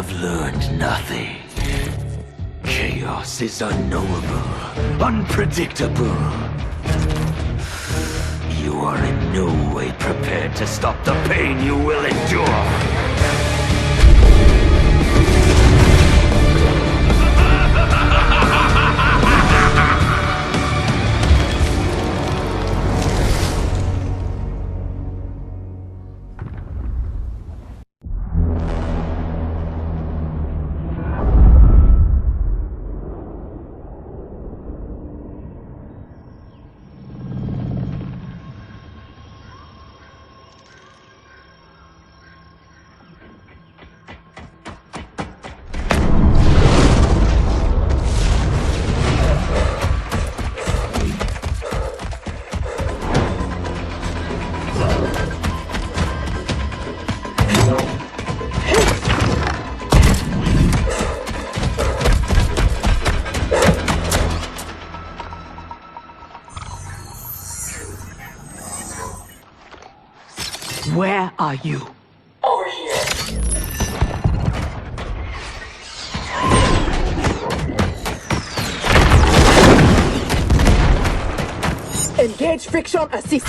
have learned nothing. Chaos is unknowable, unpredictable. You are in no way prepared to stop the pain you will endure. Where are you? Over here. Engage friction assist.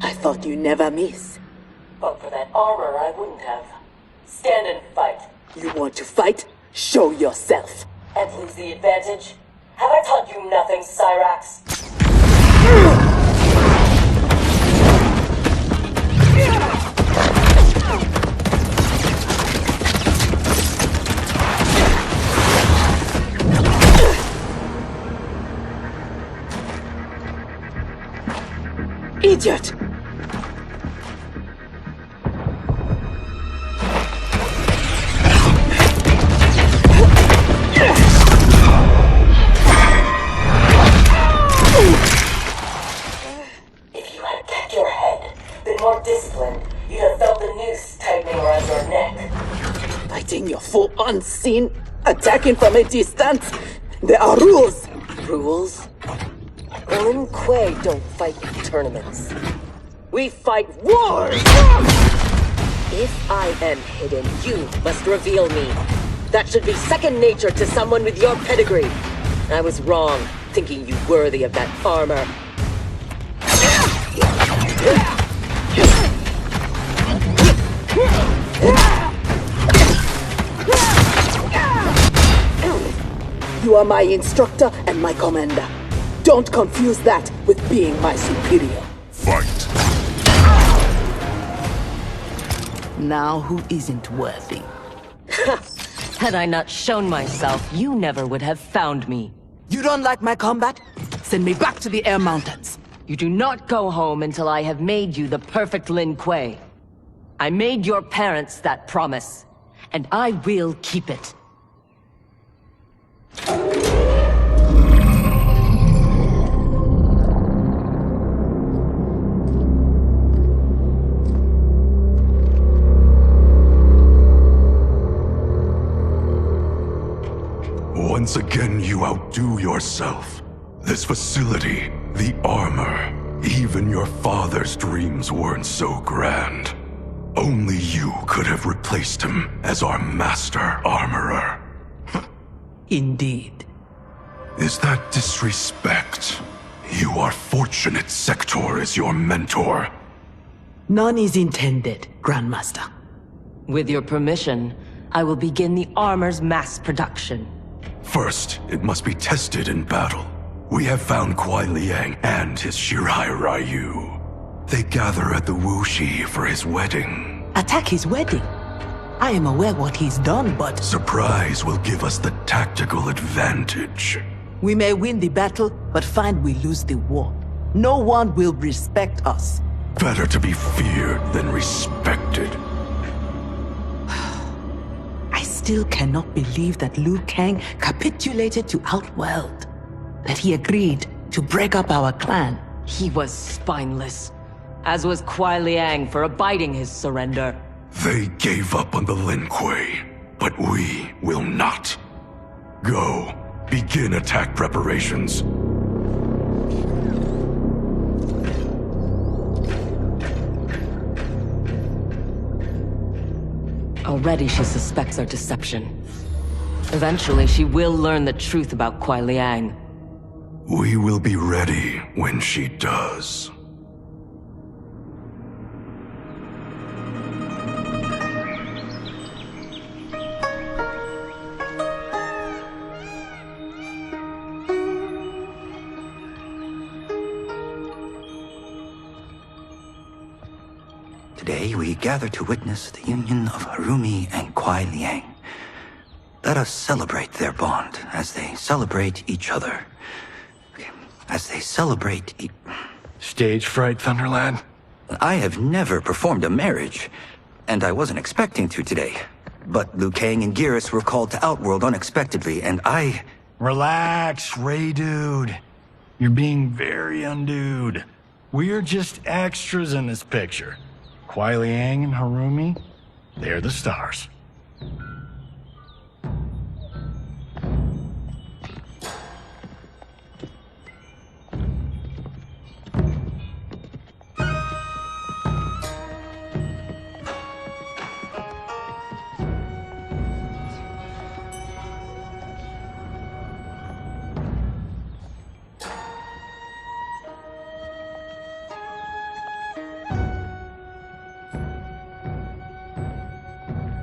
I thought you never miss. But for that armor, I wouldn't have. Stand and fight. You want to fight? Show yourself. And lose the advantage? Have I taught you nothing, Cyrax? Idiot! If you had kept your head, been more disciplined, you'd have felt the noose tightening around your neck. Fighting your foe unseen, attacking from a distance. There are rules. Rules? Lin Kuei don't fight tournaments. We fight wars! If I am hidden, you must reveal me. That should be second nature to someone with your pedigree. I was wrong, thinking you worthy of that armor. You are my instructor and my commander. Don't confuse that with being my superior. Fight. Now who isn't worthy? Had I not shown myself, you never would have found me. You don't like my combat? Send me back to the air mountains. You do not go home until I have made you the perfect Lin Kuei. I made your parents that promise, and I will keep it. Once again, you outdo yourself. This facility, the armor, even your father's dreams weren't so grand. Only you could have replaced him as our master armorer. Indeed. Is that disrespect? You are fortunate Sector is your mentor. None is intended, Grandmaster. With your permission, I will begin the armor's mass production. First, it must be tested in battle. We have found Kuai Liang and his Shirai Ryu. They gather at the Wuxi for his wedding. Attack his wedding? I am aware what he's done, but... Surprise will give us the tactical advantage. We may win the battle, but find we lose the war. No one will respect us. Better to be feared than respected. I still cannot believe that Liu Kang capitulated to Outworld. That he agreed to break up our clan. He was spineless, as was Kuai Liang for abiding his surrender. They gave up on the Lin Kuei, but we will not. Go, begin attack preparations. Already she suspects our deception. Eventually, she will learn the truth about Kuai Liang. We will be ready when she does. Today we gather to witness the union of Harumi and Kuai Liang. Let us celebrate their bond as they celebrate each other. As they celebrate Stage fright, Thunderlad? I have never performed a marriage, and I wasn't expecting to today. But Liu Kang and Geras were called to Outworld unexpectedly, and I... Relax, Ray dude. You're being very undude. We're just extras in this picture. Kuai Liang and Harumi, they're the stars.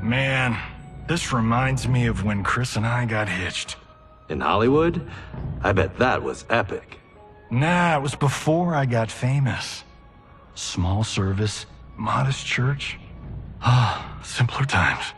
Man, this reminds me of when Chris and I got hitched. In Hollywood? I bet that was epic. Nah, it was before I got famous. Small service, modest church. Ah, simpler times.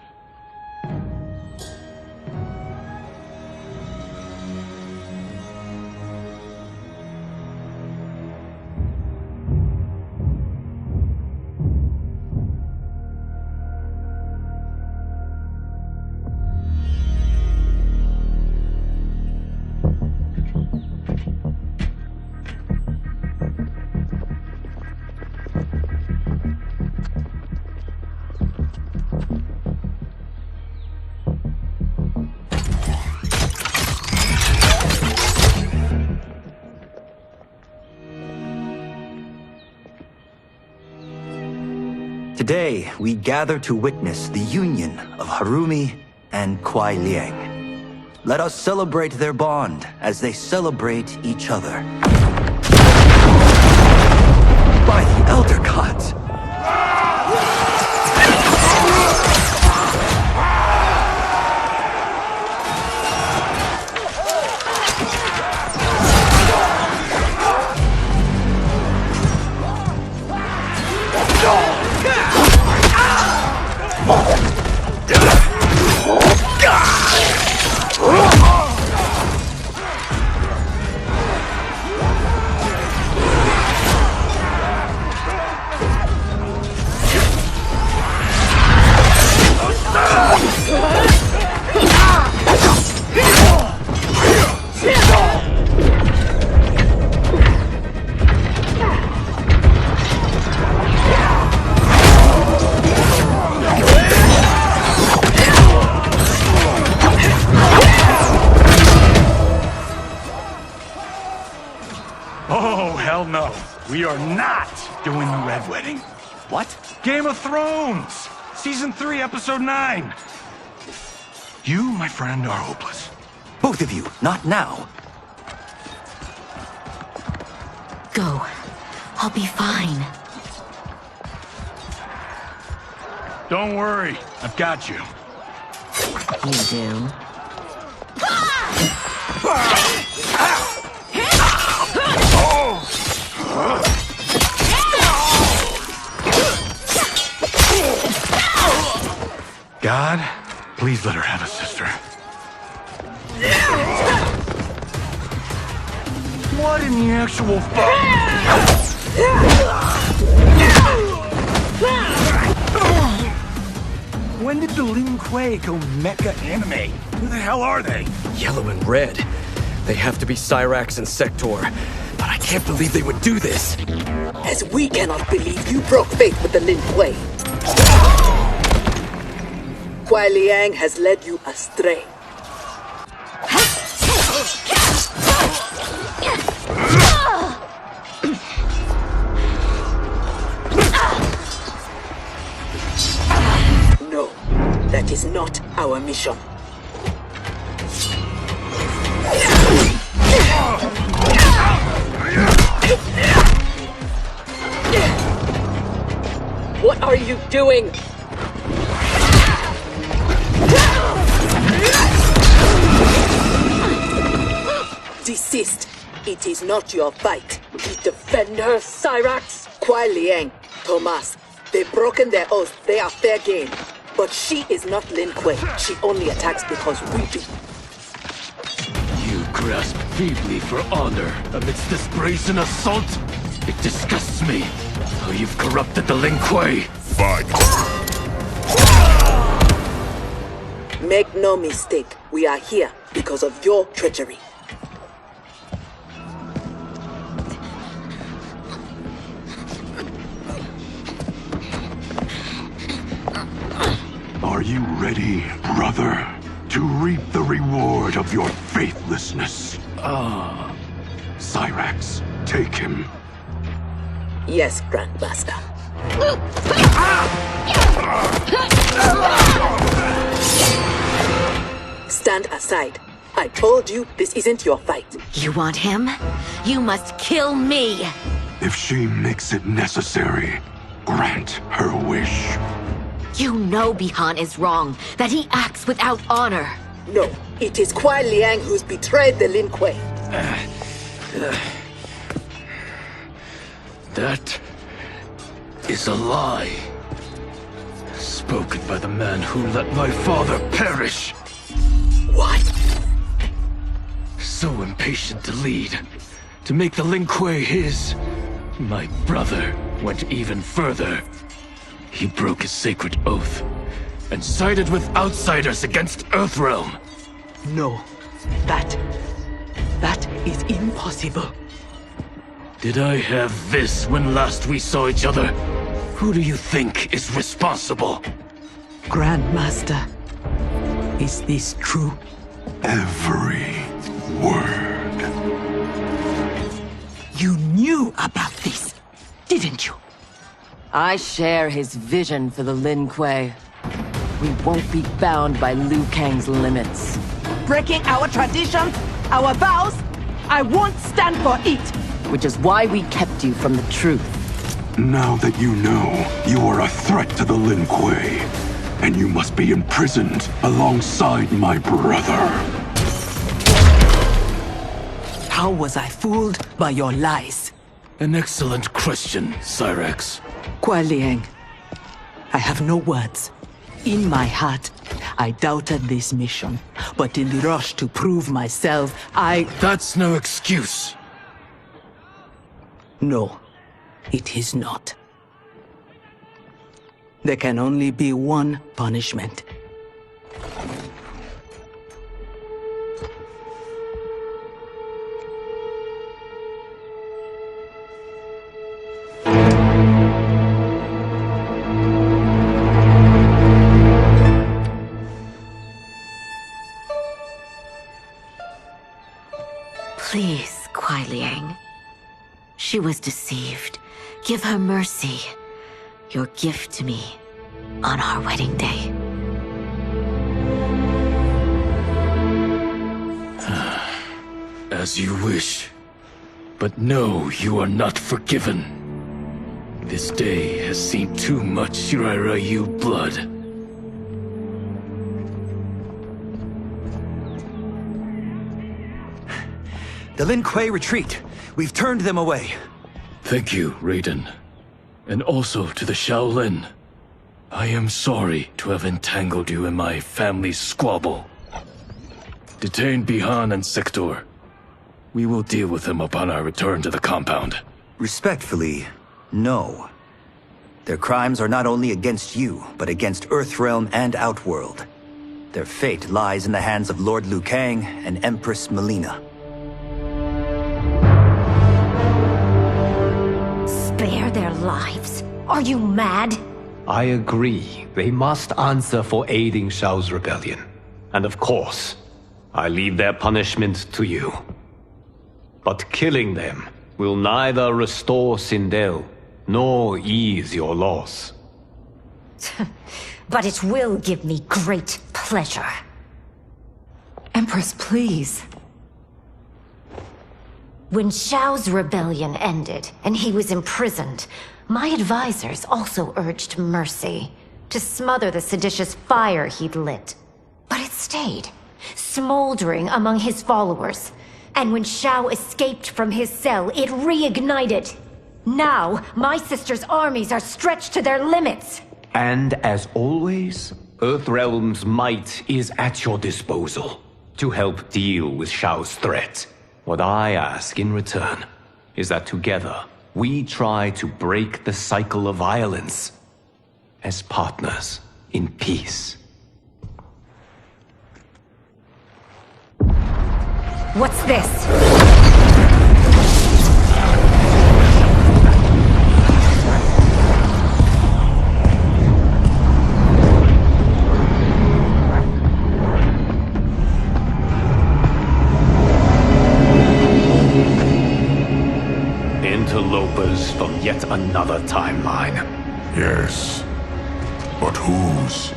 Today, we gather to witness the union of Harumi and Kuai Liang. Let us celebrate their bond as they celebrate each other. By the Elder Gods! Oh, hell no. We are not doing the Red Wedding. What? Game of Thrones! Season 3, Episode 9. You, my friend, are hopeless. Both of you, not now. Go. I'll be fine. Don't worry, I've got you. You do? God, please let her have a sister. What in the actual fuck? When did the Lin Kuei go mecha anime? Who the hell are they? Yellow and red. They have to be Cyrax and Sector. But I can't believe they would do this. As we cannot believe you broke faith with the Lin Kuei. Kuai Liang has led you astray. No, that is not our mission. What are you doing? Desist. It is not your fight. Defend her, Cyrax? Kuai Liang, Thomas, they've broken their oath. They are fair game. But she is not Lin Kuei. She only attacks because we do. You grasp feebly for honor amidst this brazen assault? It disgusts me how you've corrupted the Lin Kuei. Fight! Make no mistake, we are here because of your treachery. Are you ready, brother, to reap the reward of your faithlessness? Cyrax, take him. Yes, Grandmaster. Stand aside. I told you this isn't your fight. You want him? You must kill me! If she makes it necessary, grant her wish. You know Bihan is wrong, that he acts without honor. No, it is Kuai Liang who's betrayed the Lin Kuei. That is a lie. Spoken by the man who let my father perish. What? So impatient to lead, to make the Lin Kuei his. My brother went even further. He broke his sacred oath and sided with outsiders against Earthrealm. No, that is impossible. Did I have this when last we saw each other? Who do you think is responsible? Grandmaster, is this true? Every word. You knew about this, didn't you? I share his vision for the Lin Kuei. We won't be bound by Liu Kang's limits. Breaking our traditions, our vows, I won't stand for it. Which is why we kept you from the truth. Now that you know, you are a threat to the Lin Kuei, and you must be imprisoned alongside my brother. How was I fooled by your lies? An excellent question, Cyrax. Kuai Liang, I have no words. In my heart, I doubted this mission, but in the rush to prove myself, That's no excuse. No, it is not. There can only be one punishment. Please, Kuai Liang. She was deceived. Give her mercy. Your gift to me on our wedding day. As you wish. But no, you are not forgiven. This day has seen too much Shirai Ryu blood. The Lin Kuei retreat. We've turned them away. Thank you, Raiden. And also to the Shaolin. I am sorry to have entangled you in my family's squabble. Detain Bihan and Sector. We will deal with them upon our return to the compound. Respectfully, no. Their crimes are not only against you, but against Earthrealm and Outworld. Their fate lies in the hands of Lord Liu Kang and Empress Melina. Spare their lives? Are you mad? I agree. They must answer for aiding Shao's rebellion. And of course, I leave their punishment to you. But killing them will neither restore Sindel, nor ease your loss. But it will give me great pleasure. Empress, please. When Xiao's rebellion ended, and he was imprisoned, my advisors also urged mercy, to smother the seditious fire he'd lit. But it stayed, smoldering among his followers. And when Xiao escaped from his cell, it reignited. Now, my sister's armies are stretched to their limits. And as always, Earthrealm's might is at your disposal to help deal with Xiao's threat. What I ask in return is that together we try to break the cycle of violence as partners in peace. What's this? Interlopers from yet another timeline. Yes. But whose?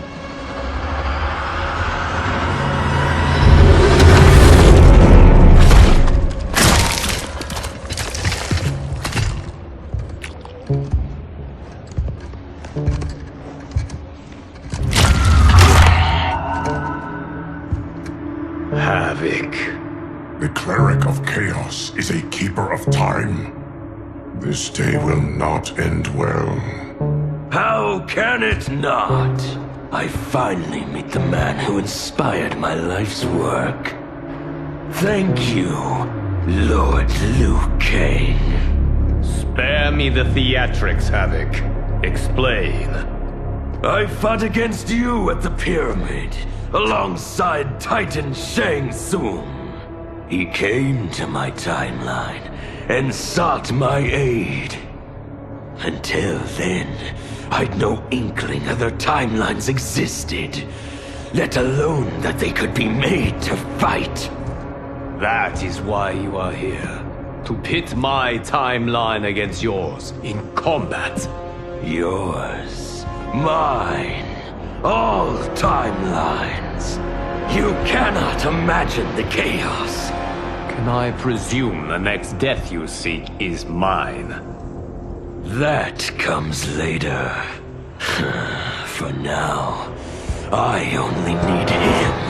Havoc. The Cleric of Chaos is a keeper of time. This day will not end well. How can it not? I finally meet the man who inspired my life's work. Thank you, Lord Liu Kang. Spare me the theatrics, Havoc. Explain. I fought against you at the pyramid, alongside Titan Shang Tsung. He came to my timeline and sought my aid. Until then, I'd no inkling other timelines existed, let alone that they could be made to fight. That is why you are here. To pit my timeline against yours in combat. Yours, mine, all timelines. You cannot imagine the chaos. Can I presume the next death you seek is mine? That comes later. For now, I only need him.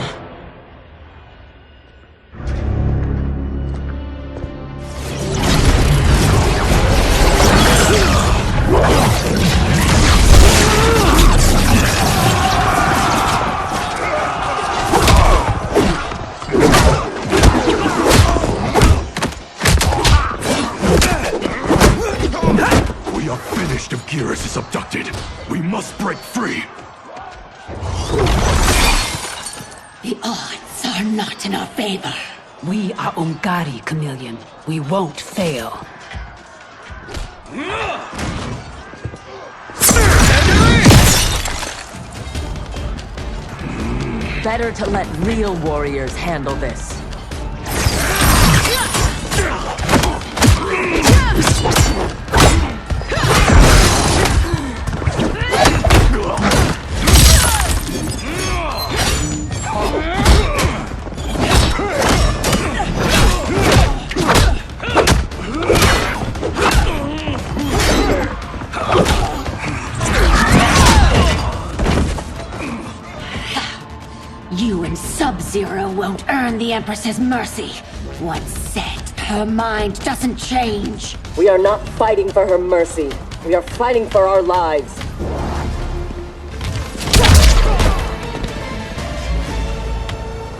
Geras is abducted. We must break free. The odds are not in our favor. We are Ungari, Chameleon. We won't fail. Better to let real warriors handle this. You and Sub-Zero won't earn the Empress's mercy. Once set, her mind doesn't change. We are not fighting for her mercy. We are fighting for our lives.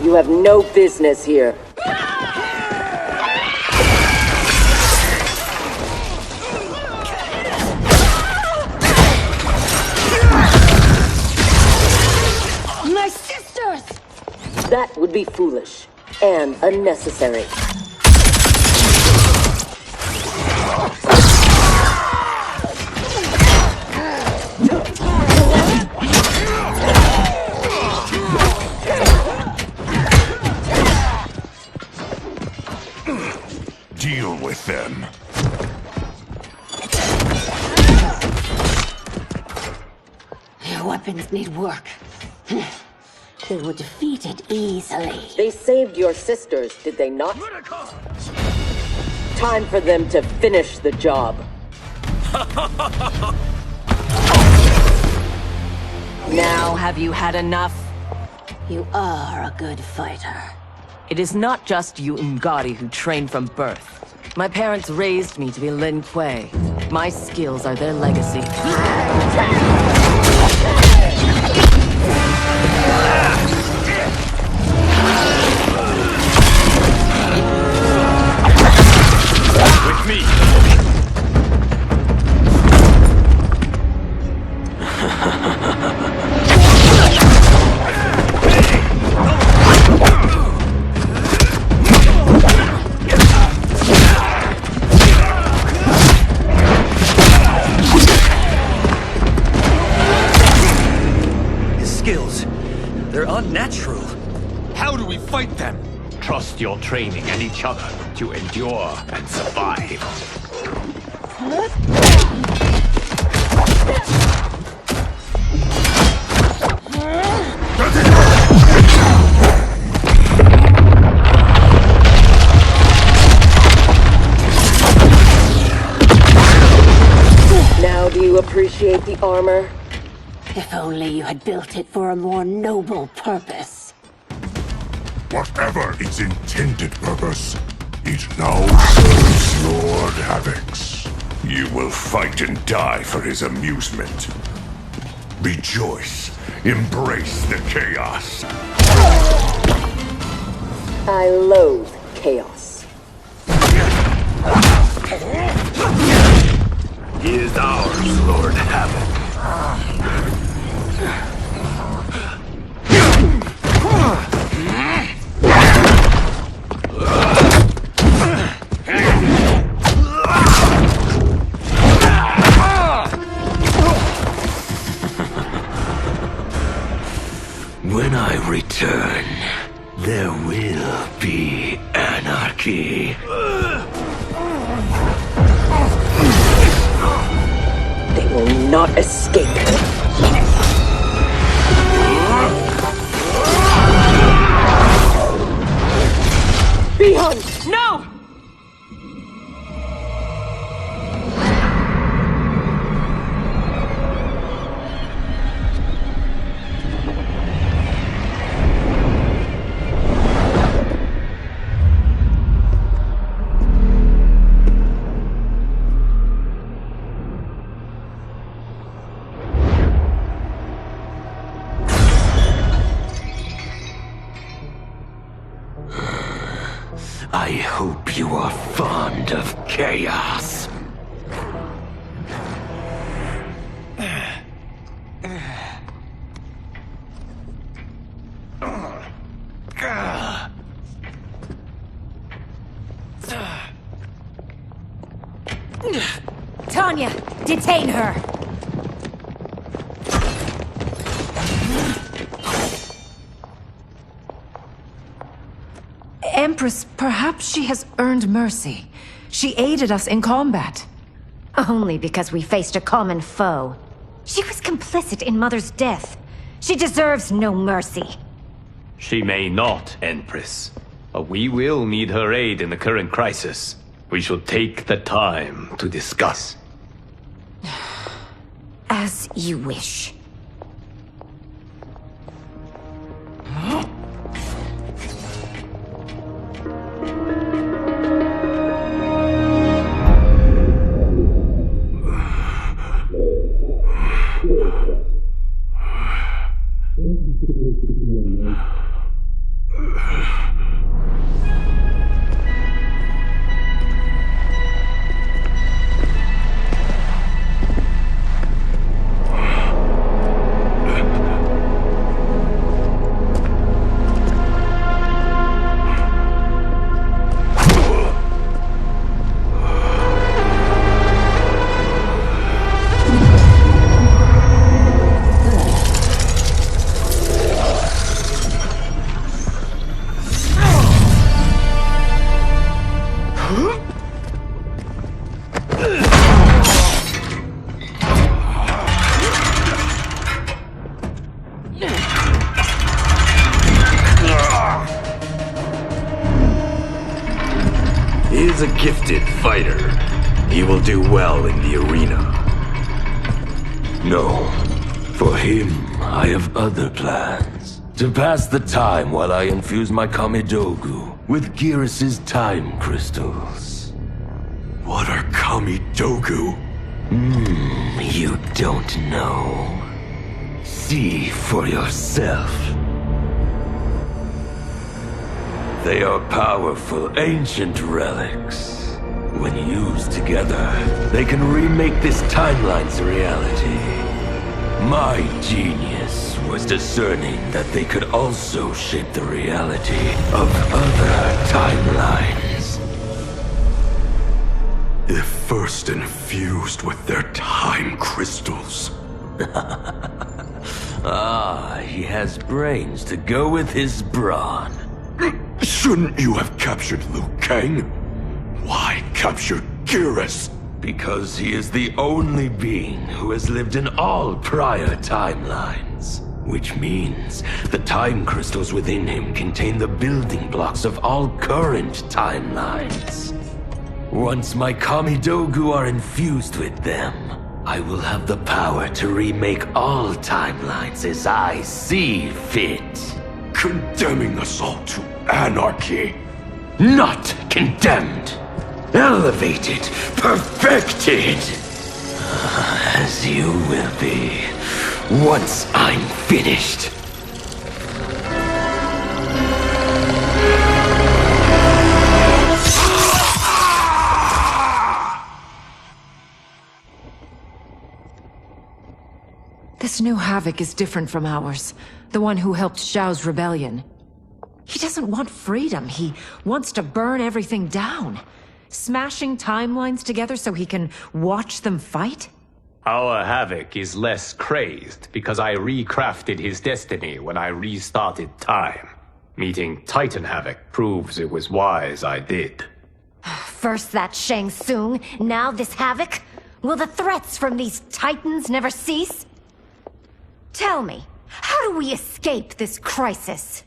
You have no business here. My sisters! That would be foolish and unnecessary. deal with them. Your weapons need work. They were defeated easily. They saved your sisters, did they not? Time for them to finish the job. Now have you had enough? You are a good fighter. It is not just you Ungari who train from birth. My parents raised me to be Lin Kuei. My skills are their legacy. With me! His skills, they're unnatural. How do we fight them? Trust your training and each other to endure and survive. Now do you appreciate the armor? If only you had built it for a more noble purpose. Whatever its intended purpose, it now serves Lord Havoc's. You will fight and die for his amusement. Rejoice. Embrace the chaos. I loathe chaos. He is ours, Lord Havoc. When I return, there will be anarchy. They will not escape. Beyond! No! I hope you are fond of chaos. Tanya, detain her! Empress, perhaps she has earned mercy. She aided us in combat. Only because we faced a common foe. She was complicit in Mother's death. She deserves no mercy. She may not, Empress. But we will need her aid in the current crisis. We shall take the time to discuss. As you wish. He is a gifted fighter. He will do well in the arena. No. For him, I have other plans. To pass the time while I infuse my Kamidogu with Gearus' time crystals. What are Kamidogu? You don't know. See for yourself. They are powerful, ancient relics. When used together, they can remake this timeline's reality. My genius was discerning that they could also shape the reality of other timelines. If first infused with their time crystals. He has brains to go with his brawn. Shouldn't you have captured Liu Kang? Why capture Gearus? Because he is the only being who has lived in all prior timelines. Which means the time crystals within him contain the building blocks of all current timelines. Once my Kamidogu are infused with them, I will have the power to remake all timelines as I see fit. Condemning us all to anarchy. Not condemned. Elevated, perfected. As you will be, once I'm finished. This new Havoc is different from ours. The one who helped Xiao's rebellion. He doesn't want freedom. He wants to burn everything down. Smashing timelines together so he can watch them fight? Our Havoc is less crazed because I recrafted his destiny when I restarted time. Meeting Titan Havoc proves it was wise I did. First that Shang Tsung, now this Havoc? Will the threats from these titans never cease? Tell me, how do we escape this crisis?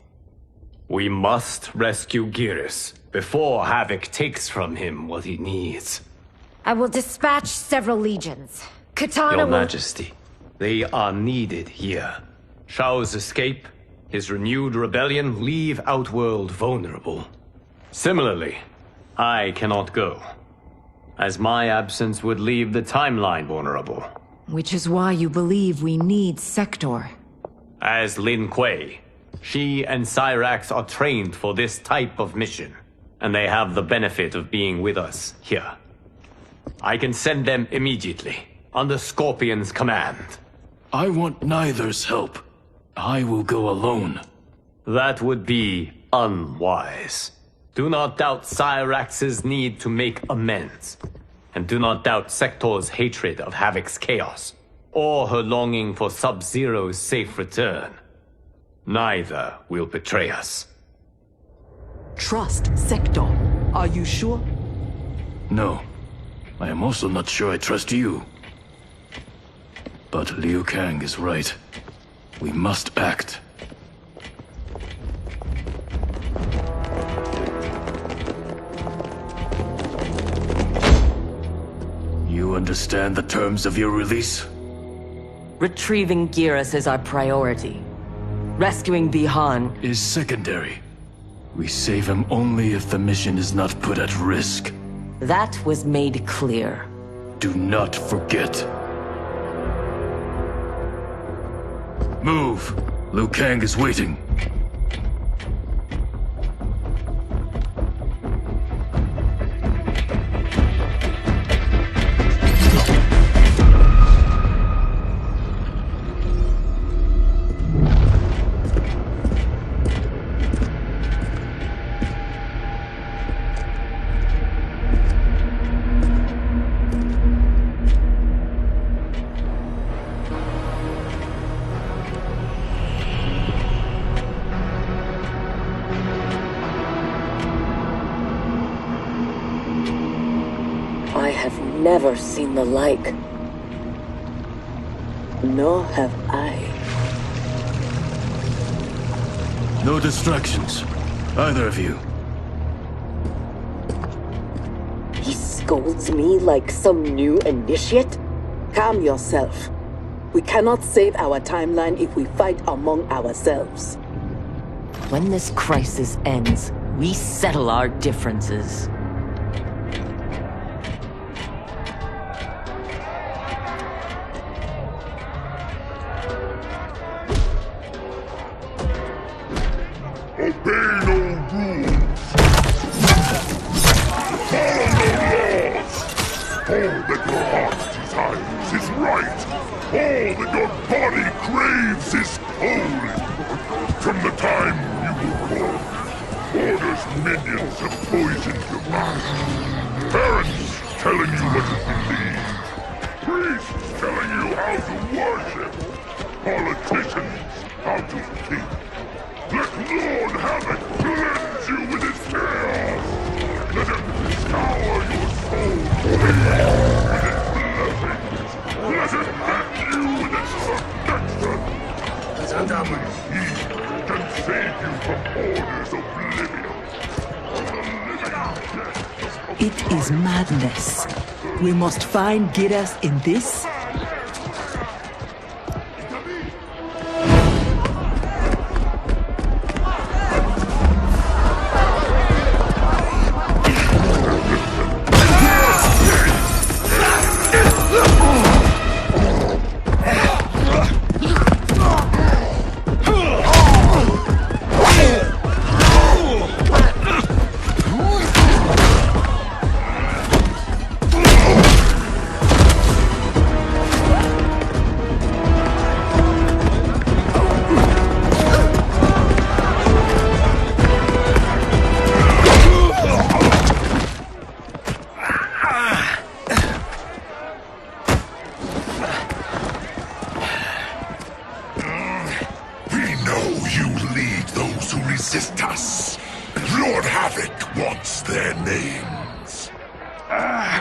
We must rescue Gearus before Havoc takes from him what he needs. I will dispatch several legions. Katana Your will... Majesty, they are needed here. Shao's escape, his renewed rebellion leave Outworld vulnerable. Similarly, I cannot go, as my absence would leave the timeline vulnerable. Which is why you believe we need Sector. As Lin Kuei, she and Cyrax are trained for this type of mission, and they have the benefit of being with us here. I can send them immediately, under Scorpion's command. I want neither's help. I will go alone. That would be unwise. Do not doubt Cyrax's need to make amends. And do not doubt Sector's hatred of Havoc's chaos, or her longing for Sub-Zero's safe return. Neither will betray us. Trust Sector. Are you sure? No. I am also not sure I trust you. But Liu Kang is right. We must act. You understand the terms of your release? Retrieving Gearus is our priority. Rescuing Bihan is secondary. We save him only if the mission is not put at risk. That was made clear. Do not forget. Move! Liu Kang is waiting. Never seen the like. Nor have I. No distractions. Either of you. scolds me like some new initiate? Calm yourself. We cannot save our timeline if we fight among ourselves. When this crisis ends, we settle our differences. Obey no rules. Follow no laws. All that your heart desires is right. All that your body craves is holy. From the time you were born, Order's minions have poisoned your mind. Parents telling you what to believe. Priests telling you how to worship. Politicians how to think. Let Lord Havoc cleanse you with his chaos! Let him scour your soul with his blessings! Let him hand you with his protection! And only he can save you from Order's oblivion! It is madness. We must find Giras in this.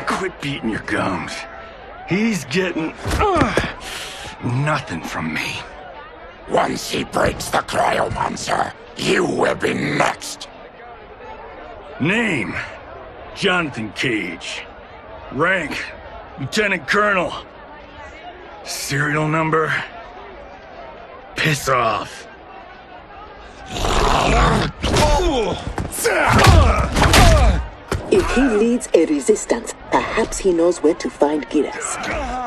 Quit beating your gums. He's getting nothing from me. Once he breaks the cryomancer, you will be next. Name: Jonathan Cage. Rank: Lieutenant Colonel. Serial number: Piss off. If he leads a resistance, perhaps he knows where to find Giras.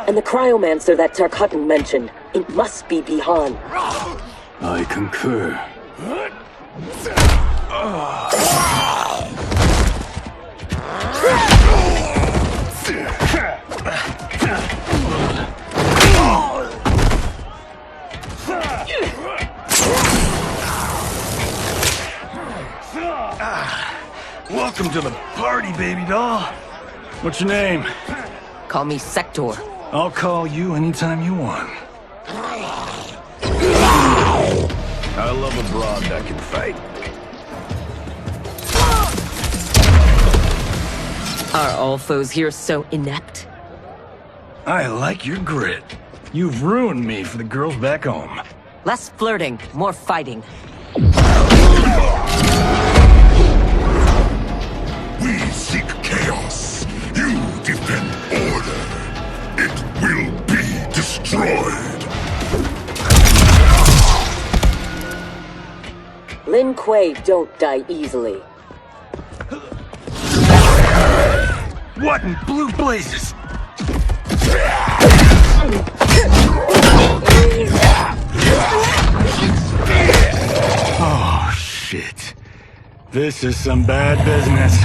And the cryomancer that Tarkatan mentioned, it must be Bihan. I concur. Welcome to the party, baby doll. What's your name? Call me Sector. I'll call you anytime you want. I love a broad that can fight. Are all foes here so inept? I like your grit. You've ruined me for the girls back home. Less flirting, more fighting. We seek chaos. You defend order. It will be destroyed. Lin Kuei don't die easily. What in blue blazes? Oh, shit. This is some bad business.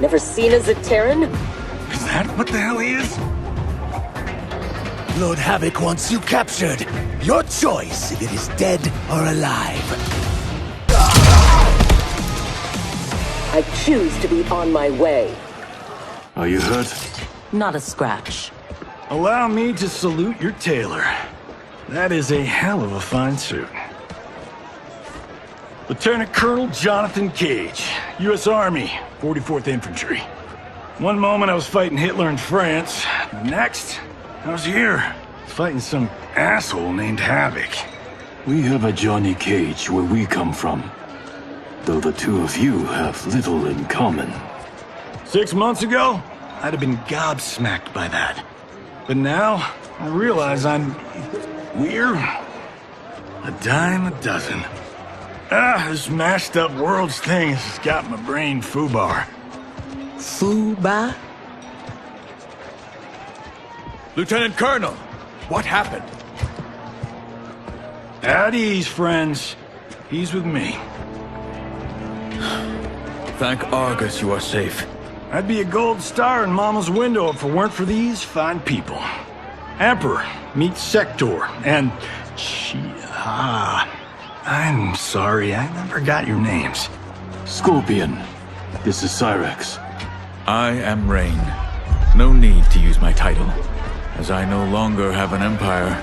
Never seen a Zaterran? Is that what the hell he is? Lord Havoc wants you captured. Your choice if it is dead or alive. I choose to be on my way. Are you hurt? Not a scratch. Allow me to salute your tailor. That is a hell of a fine suit. Lieutenant Colonel Jonathan Cage, U.S. Army, 44th Infantry. One moment I was fighting Hitler in France. The next, I was here, fighting some asshole named Havoc. We have a Johnny Cage where we come from, though the two of you have little in common. 6 months ago, I'd have been gobsmacked by that. But now, I realize I'm weird. A dime a dozen. This mashed up worlds thing has got my brain foobar. Fuba? Lieutenant Colonel, what happened? At ease, friends. He's with me. Thank Argus you are safe. I'd be a gold star in Mama's window if it weren't for these fine people. Emperor, meet Sector, and... I'm sorry, I never got your names. Scorpion, this is Cyrax. I am Rain. No need to use my title, as I no longer have an empire.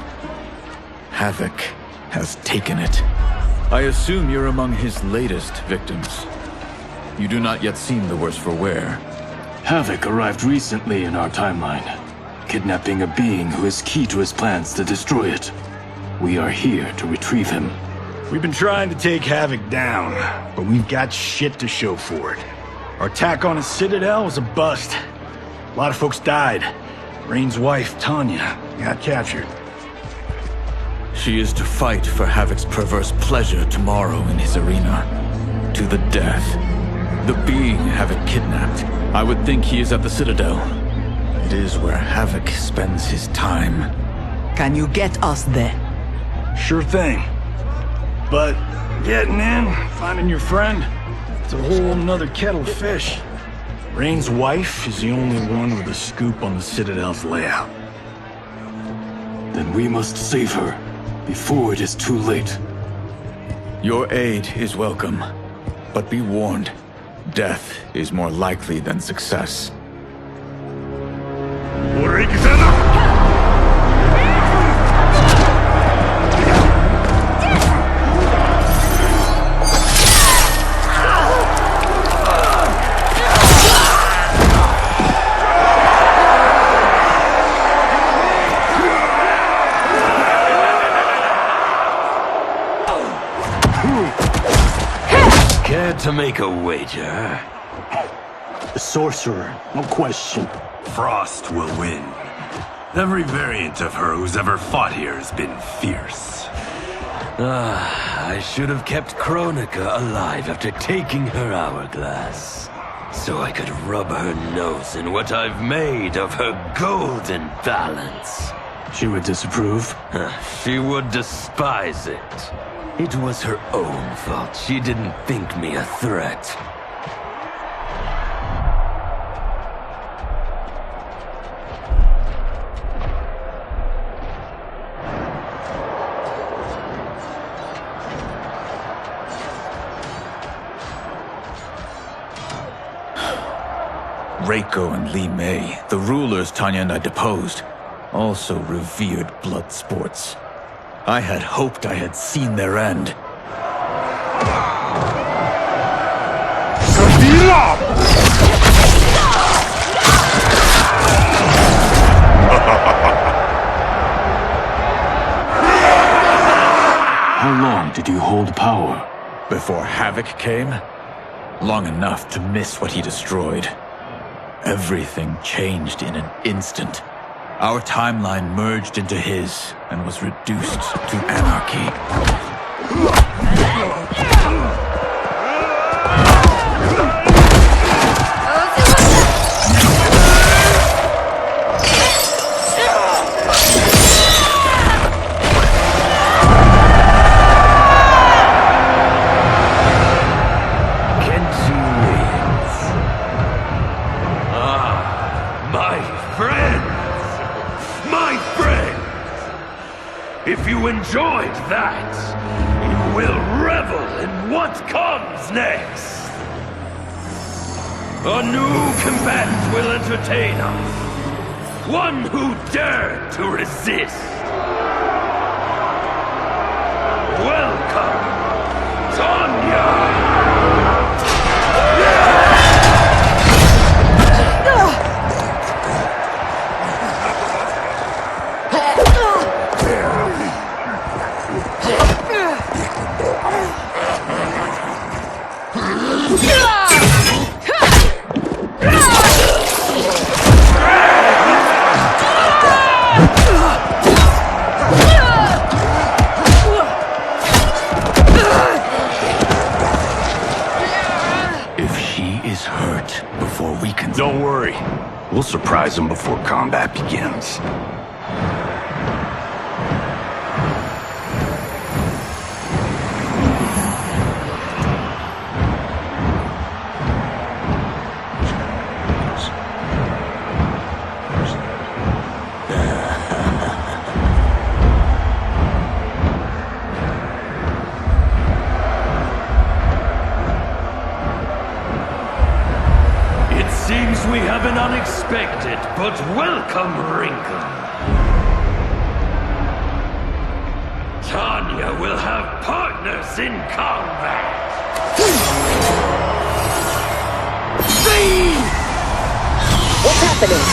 Havoc has taken it. I assume you're among his latest victims. You do not yet seem the worse for wear. Havoc arrived recently in our timeline, kidnapping a being who is key to his plans to destroy it. We are here to retrieve him. We've been trying to take Havoc down, but we've got shit to show for it. Our attack on his citadel was a bust. A lot of folks died. Rain's wife, Tanya, got captured. She is to fight for Havoc's perverse pleasure tomorrow in his arena. To the death. The being Havoc kidnapped. I would think he is at the Citadel. It is where Havoc spends his time. Can you get us there? Sure thing. But getting in, finding your friend, it's a whole nother kettle of fish. Rain's wife is the only one with a scoop on the Citadel's layout. Then we must save her, before it is too late. Your aid is welcome, but be warned, death is more likely than success. Care to make a wager? The sorcerer, no question. Frost will win. Every variant of her who's ever fought here has been fierce. I should have kept Chronica alive after taking her hourglass. So I could rub her nose in what I've made of her golden balance. She would disapprove? She would despise it. It was her own fault. She didn't think me a threat. Reiko and Li Mei, the rulers Tanya and I deposed, also revered blood sports. I had hoped I had seen their end. How long did you hold power? Before Havoc came? Long enough to miss what he destroyed. Everything changed in an instant. Our timeline merged into his and was reduced to anarchy. If you enjoyed that, you will revel in what comes next. A new combatant will entertain us. One who dared to resist. Welcome, Tanya! We'll surprise them before combat begins. We have an unexpected but welcome wrinkle. Tanya will have partners in combat. What's happening?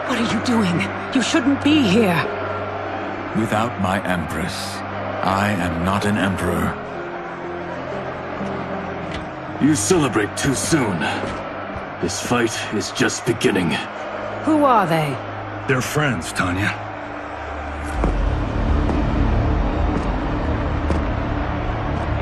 What are you doing? You shouldn't be here. Without my Empress, I am not an Emperor. You celebrate too soon. This fight is just beginning. Who are they? They're friends, Tanya.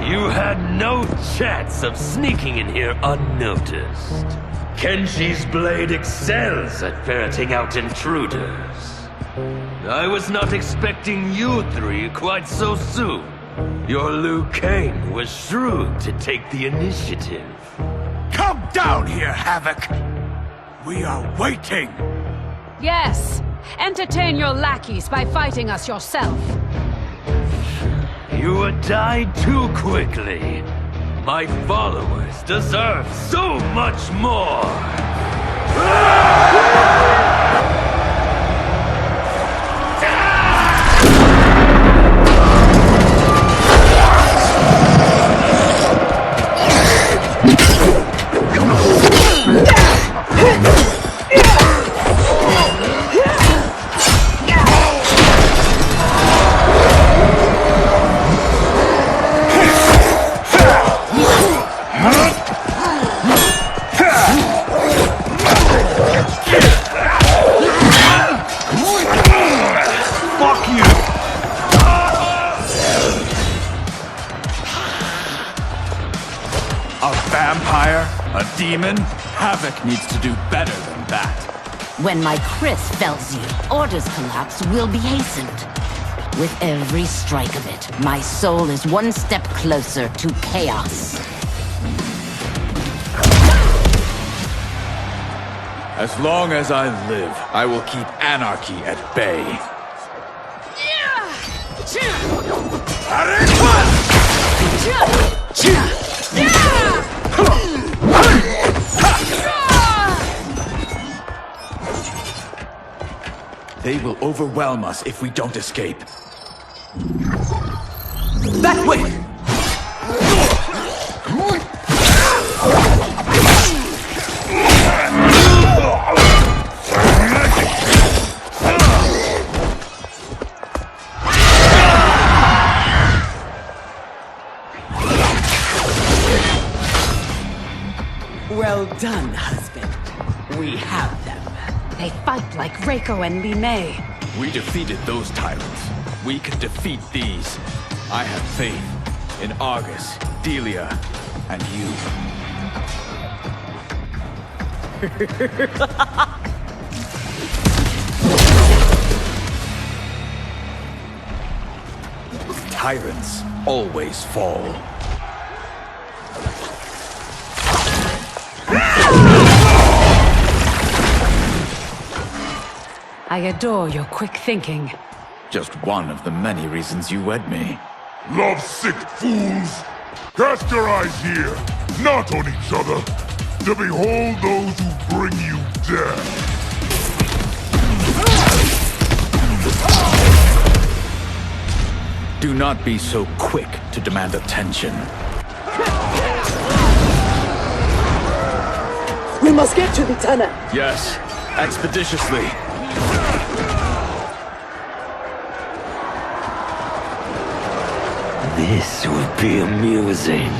You had no chance of sneaking in here unnoticed. Kenshi's blade excels at ferreting out intruders. I was not expecting you three quite so soon. Your Liu Kang was shrewd to take the initiative. Come down here, Havoc! We are waiting! Yes! Entertain your lackeys by fighting us yourself. You would die too quickly. My followers deserve so much more! A demon? Havoc needs to do better than that. When my Chris fells you, Order's collapse will be hastened. With every strike of it, my soul is one step closer to chaos. As long as I live, I will keep anarchy at bay. They will overwhelm us if we don't escape. That way! Well done, husband. We have them. They fight like Reiko and Li Mei. We defeated those tyrants. We can defeat these. I have faith in Argus, Delia, and you. Tyrants always fall. I adore your quick thinking. Just one of the many reasons you wed me. Love-sick fools! Cast your eyes here, not on each other, to behold those who bring you death. Do not be so quick to demand attention. We must get to the tunnel. Yes, expeditiously. This will be amusing.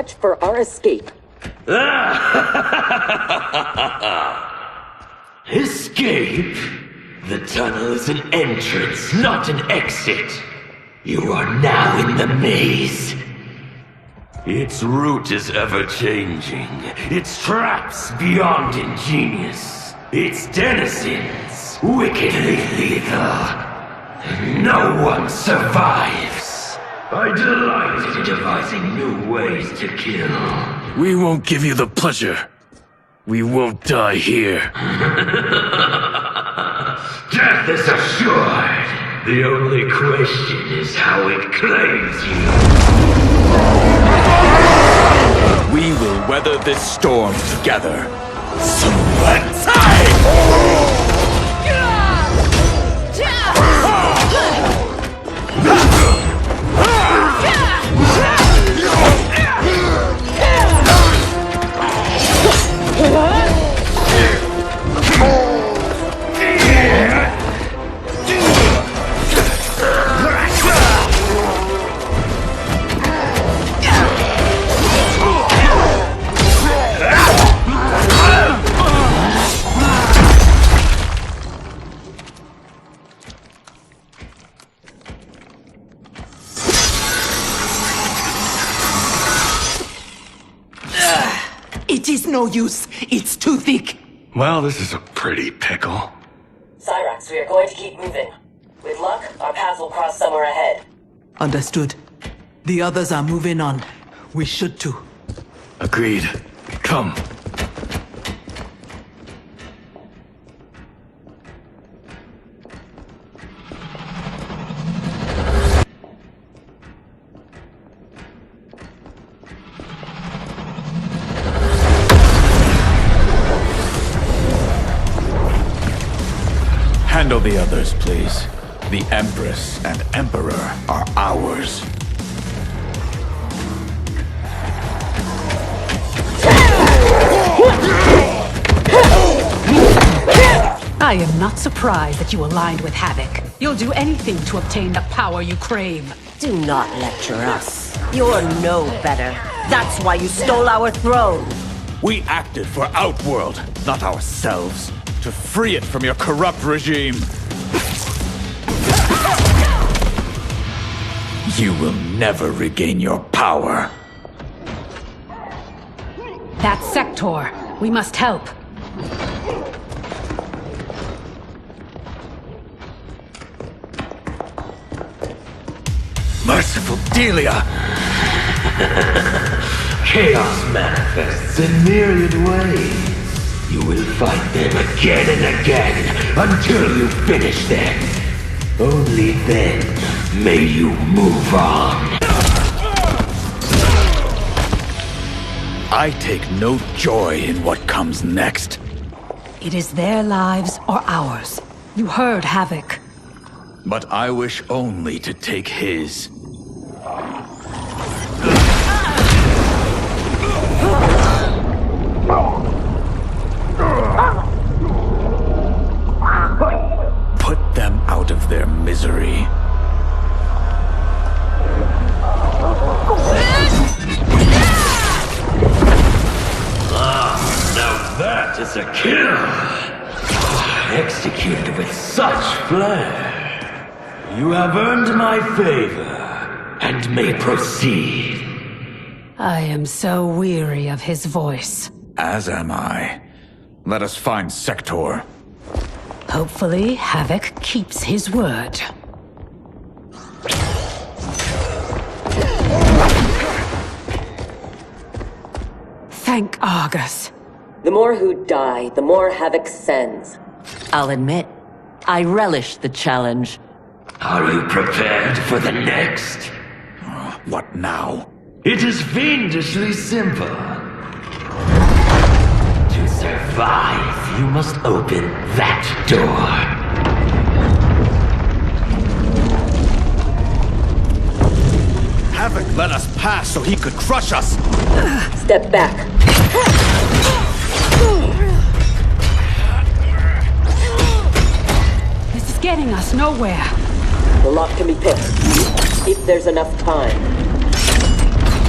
much for our escape. Escape? The tunnel is an entrance, not an exit. You are now in the maze. Its route is ever-changing. Its traps beyond ingenious. Its denizens wickedly lethal. No one survives. I delight in devising new ways to kill. We won't give you the pleasure. We won't die here. Death is assured. The only question is how it claims you. We will weather this storm together. It is no use. It's too thick. Well, this is a pretty pickle. Cyrax, we are going to keep moving. With luck, our paths will cross somewhere ahead. Understood. The others are moving on. We should too. Agreed. Come. Handle the others, please. The Empress and Emperor are ours. I am not surprised that you aligned with Havoc. You'll do anything to obtain the power you crave. Do not lecture us. You're no better. That's why you stole our throne. We acted for Outworld, not ourselves. To free it from your corrupt regime. You will never regain your power. That sector. We must help. Merciful Delia! Chaos manifests in myriad ways. You will fight them again and again until you finish them. Only then may you move on. I take no joy in what comes next. It is their lives or ours. You heard Havoc. But I wish only to take his. Put them out of their misery. Now that is a kill! Executed with such flair. You have earned my favor, and may proceed. I am so weary of his voice. As am I. Let us find Sector. Hopefully, Havoc keeps his word. Thank Argus. The more who die, the more Havoc sends. I'll admit, I relish the challenge. Are you prepared for the next? What now? It is fiendishly simple. To survive, you must open that door. Havoc let us pass so he could crush us! Step back. This is getting us nowhere. The lock can be picked, if there's enough time.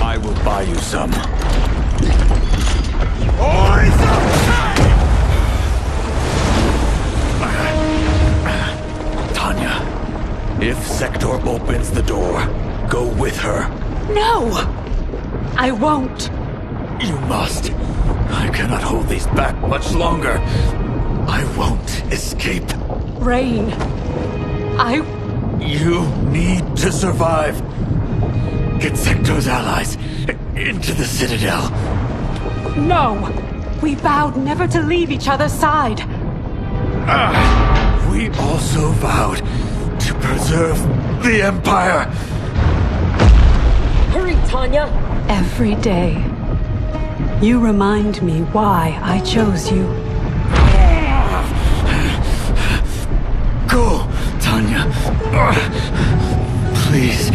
I I will buy you some. Tanya, if Sector opens the door, go with her. No! I won't. You must. I cannot hold these back much longer. I won't escape. Rain. You need to survive. Get Sector's allies into the Citadel. No! We vowed never to leave each other's side. We also vowed to preserve the Empire. Hurry, Tanya! Every day, you remind me why I chose you. Go, Tanya. Please.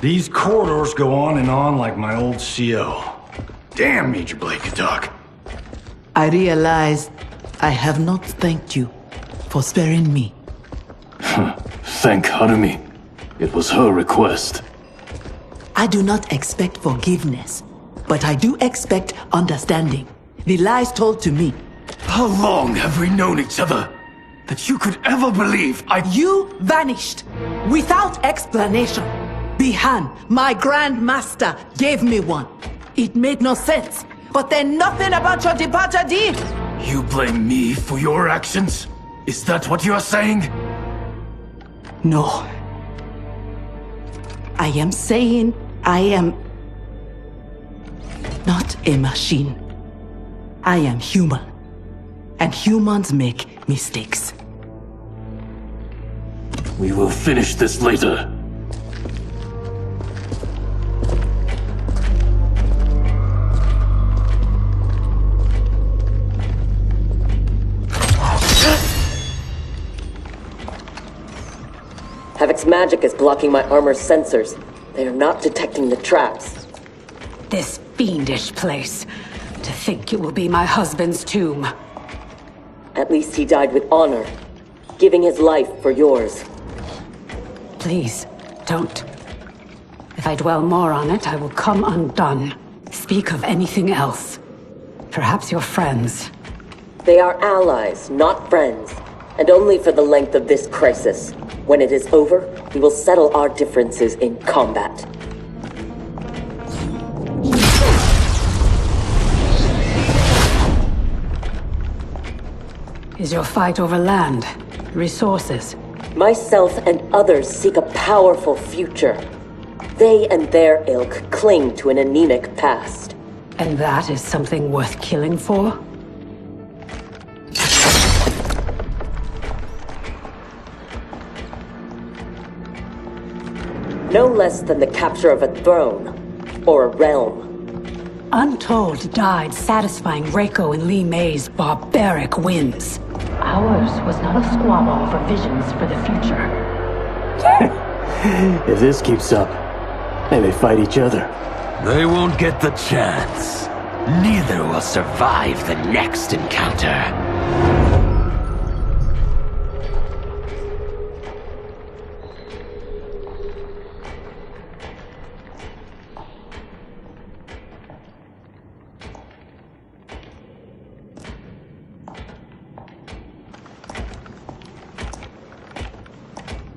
These corridors go on and on like my old CO. Damn, Major Blade could talk. I realize I have not thanked you for sparing me. Thank Harumi. It was her request. I do not expect forgiveness, but I do expect understanding. The lies told to me. How long have we known each other? That you could ever believe You vanished without explanation. Bihan, my Grand Master, gave me one. It made no sense, but then nothing about your departure did. You blame me for your actions? Is that what you're saying? No. I am saying I am not a machine. I am human. And humans make mistakes. We will finish this later. Havoc's magic is blocking my armor's sensors. They are not detecting the traps. This fiendish place. To think it will be my husband's tomb. At least he died with honor, giving his life for yours. Please, don't. If I dwell more on it, I will come undone. Speak of anything else. Perhaps your friends. They are allies, not friends. And only for the length of this crisis. When it is over, we will settle our differences in combat. Is your fight over land? Resources? Myself and others seek a powerful future. They and their ilk cling to an anemic past. And that is something worth killing for? No less than the capture of a throne, or a realm. Untold died satisfying Reiko and Li Mei's barbaric whims. Ours was not a squabble for visions for the future. If this keeps up, they may fight each other. They won't get the chance. Neither will survive the next encounter.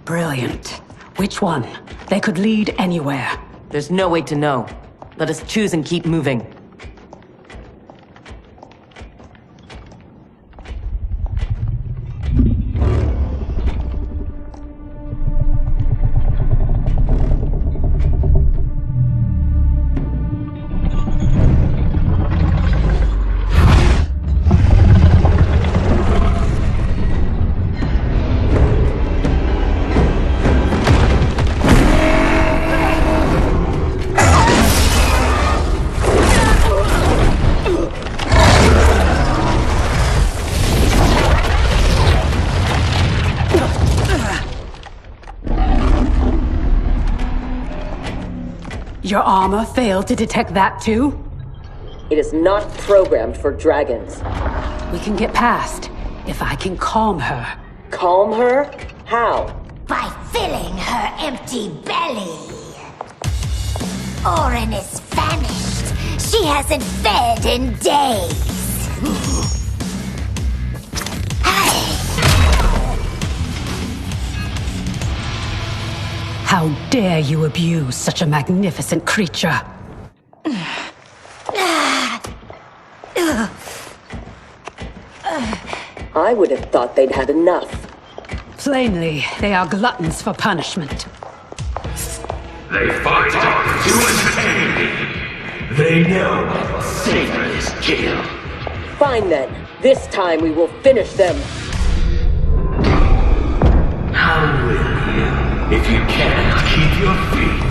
Brilliant. Which one? They could lead anywhere. There's no way to know. Let us choose and keep moving. Your armor failed to detect that too? It is not programmed for dragons. We can get past, if I can calm her. Calm her? How? By filling her empty belly. Orin is famished. She hasn't fed in days. How dare you abuse such a magnificent creature? I would have thought they'd had enough. Plainly, they are gluttons for punishment. They fight to entertain me. They know savor is kill. Fine then. This time we will finish them. How will you, if you can't keep your feet?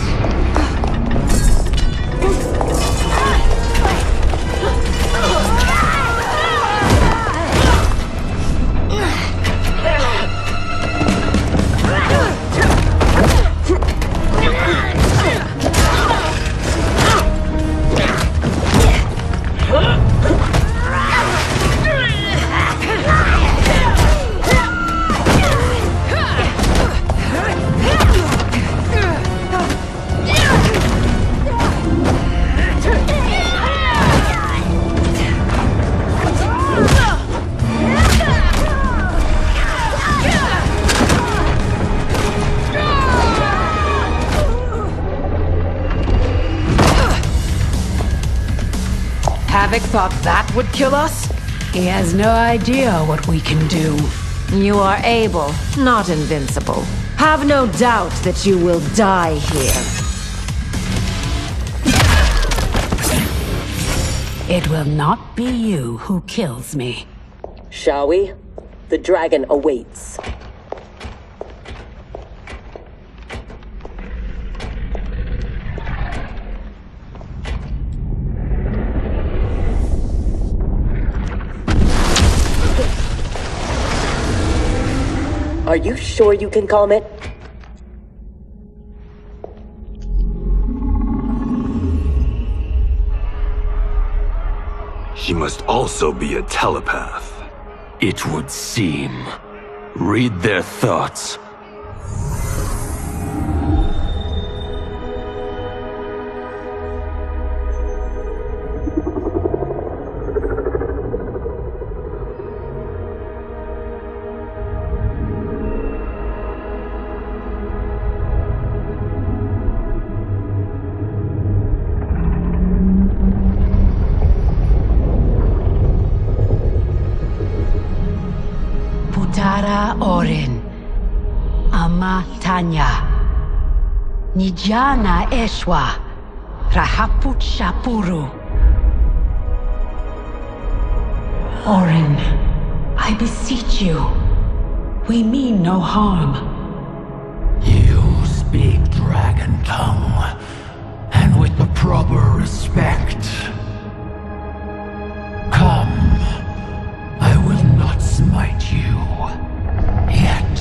Havoc thought that would kill us? He has no idea what we can do. You are able, not invincible. Have no doubt that you will die here. It will not be you who kills me. Shall we? The dragon awaits. Are you sure you can calm it? She must also be a telepath. It would seem. Read their thoughts. Tara Orin, Ama Tanya, Nijana Eshwa, Rahaput Shapuru. Orin, I beseech you, we mean no harm. You speak dragon tongue, and with the proper respect. Come, I will not smite you. Yet.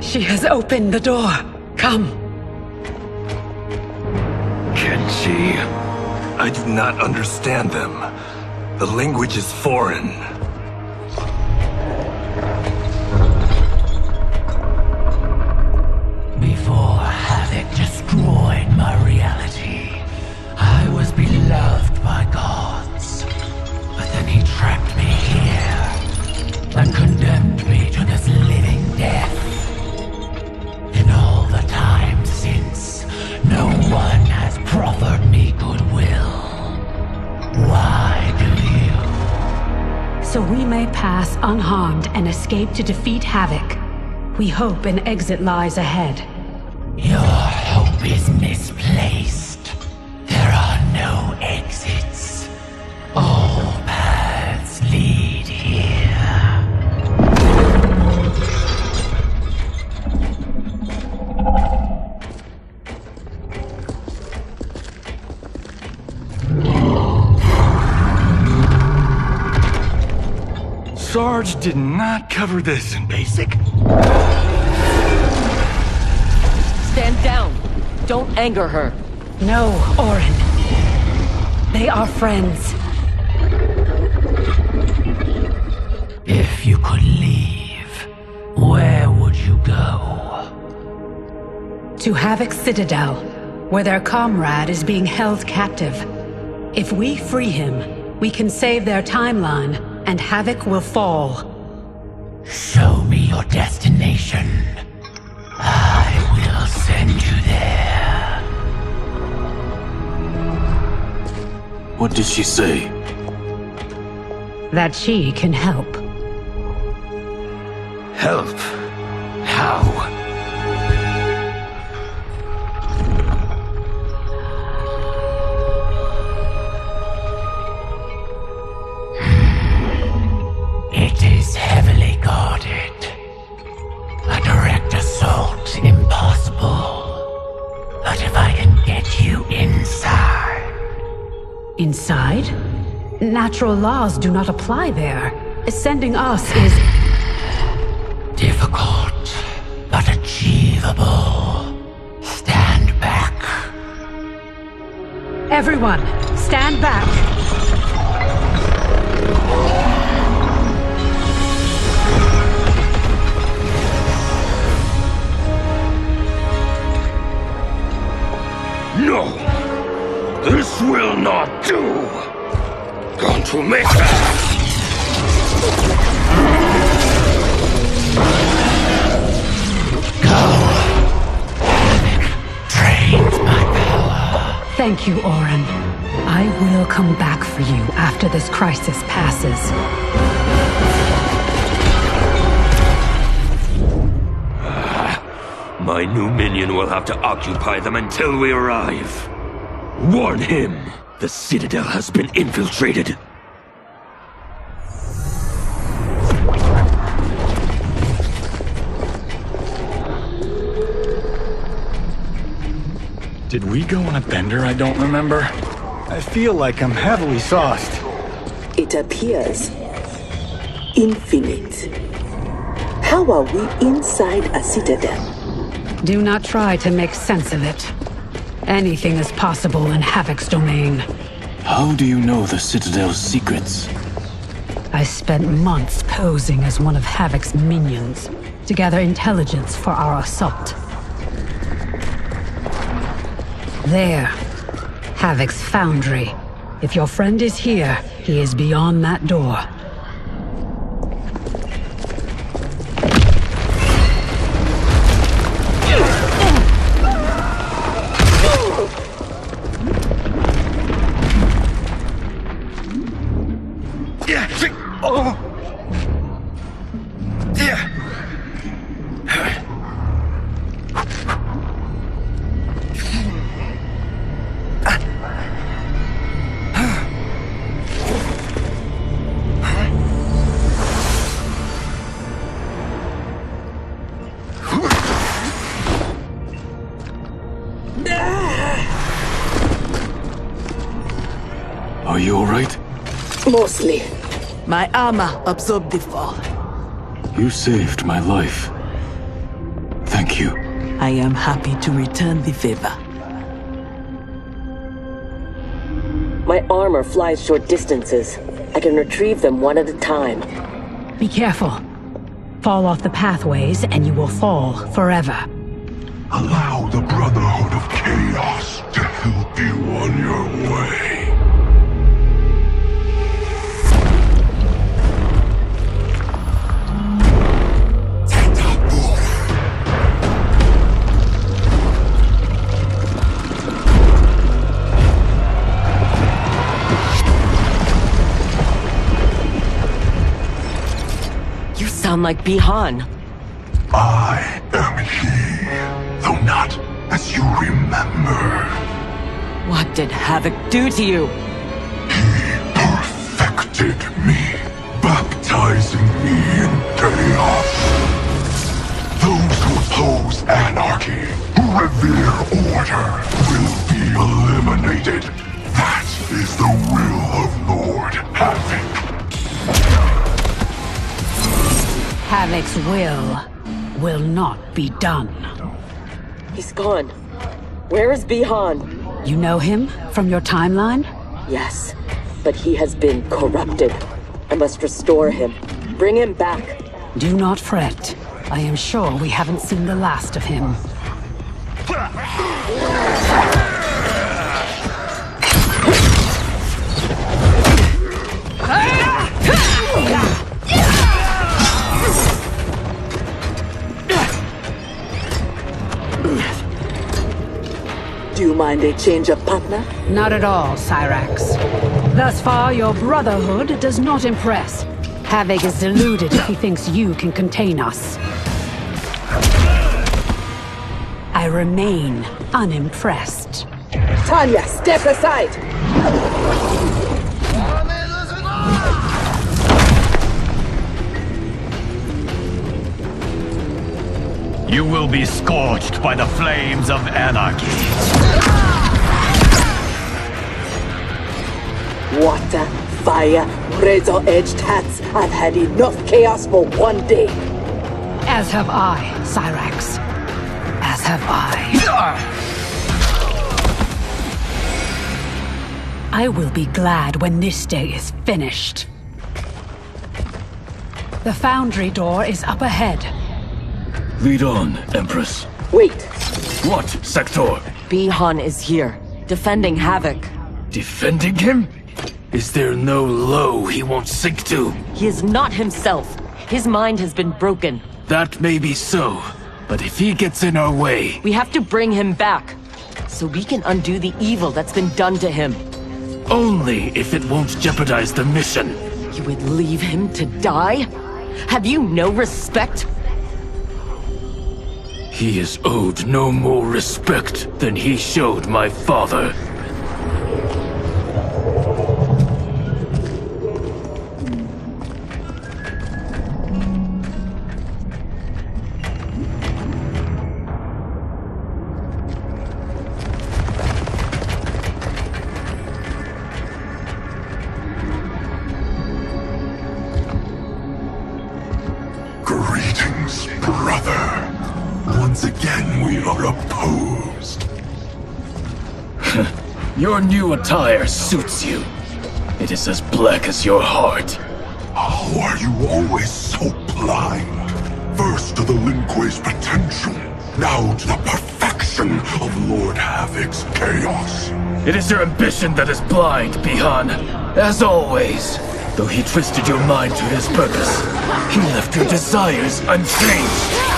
She has opened the door. Come. Kenshi, I do not understand them. The language is foreign. Before Havoc destroyed my reality, I was beloved by gods. But then he trapped me here and condemned me to this living death. In all the time since, no one has proffered me goodwill. Why do you? So we may pass unharmed and escape to defeat Havoc. We hope an exit lies ahead. Your hope is misplaced. There are no exits. All paths lead here. Sarge did not cover this in basic. Stand down. Don't anger her. No, Orin. They are friends. If you could leave, where would you go? To Havoc's Citadel, where their comrade is being held captive. If we free him, we can save their timeline, and Havoc will fall. Show me your destination. I will send you there. What did she say? That she can help. Help? How? It is heavily guarded. A direct assault impossible. But if I can get you inside... Inside? Natural laws do not apply there. Sending us is... difficult, but achievable. Stand back. Everyone, stand back. No! This will not do! Going to make that! Thank you, Orin. I will come back for you after this crisis passes. My new minion will have to occupy them until we arrive. Warn him! The Citadel has been infiltrated. Did we go on a bender I don't remember? I feel like I'm heavily sauced. It appears infinite. How are we inside a citadel? Do not try to make sense of it. Anything is possible in Havoc's domain. How do you know the Citadel's secrets? I spent months posing as one of Havoc's minions to gather intelligence for our assault. There. Havoc's foundry. If your friend is here, he is beyond that door. Are you alright? Mostly. My armor absorbed the fall. You saved my life. Thank you. I am happy to return the favor. My armor flies short distances. I can retrieve them one at a time. Be careful. Fall off the pathways and you will fall forever. Allow the Brotherhood of Chaos to help you on your way. Sound like Bihan. I am he, though not as you remember. What did Havoc do to you? He perfected me, baptizing me in chaos. Those who oppose anarchy, who revere order, will be eliminated. That is the will of Lord Havoc. Havoc's will not be done. He's gone. Where is Bihan? You know him from your timeline? Yes, but he has been corrupted. I must restore him. Bring him back. Do not fret. I am sure we haven't seen the last of him. Do you mind a change of partner? Not at all, Cyrax. Thus far, your brotherhood does not impress. Havoc is deluded if he thinks you can contain us. I remain unimpressed. Tanya, step aside! You will be scorched by the flames of anarchy. Water, fire, razor-edged hats. I've had enough chaos for one day. As have I, Cyrax. As have I. I will be glad when this day is finished. The foundry door is up ahead. Lead on, Empress. Wait. What, Sector? Bihan is here, defending Havoc. Defending him? Is there no low he won't sink to? He is not himself. His mind has been broken. That may be so, but if he gets in our way... We have to bring him back, so we can undo the evil that's been done to him. Only if it won't jeopardize the mission. You would leave him to die? Have you no respect? He is owed no more respect than he showed my father. Greetings, brother. Once again, we are opposed. Your new attire suits you. It is as black as your heart. How are you always so blind? First to the Lin Kuei's potential, now to the perfection of Lord Havoc's chaos. It is your ambition that is blind, Bihan. As always. Though he twisted your mind to his purpose, he left your desires unchanged.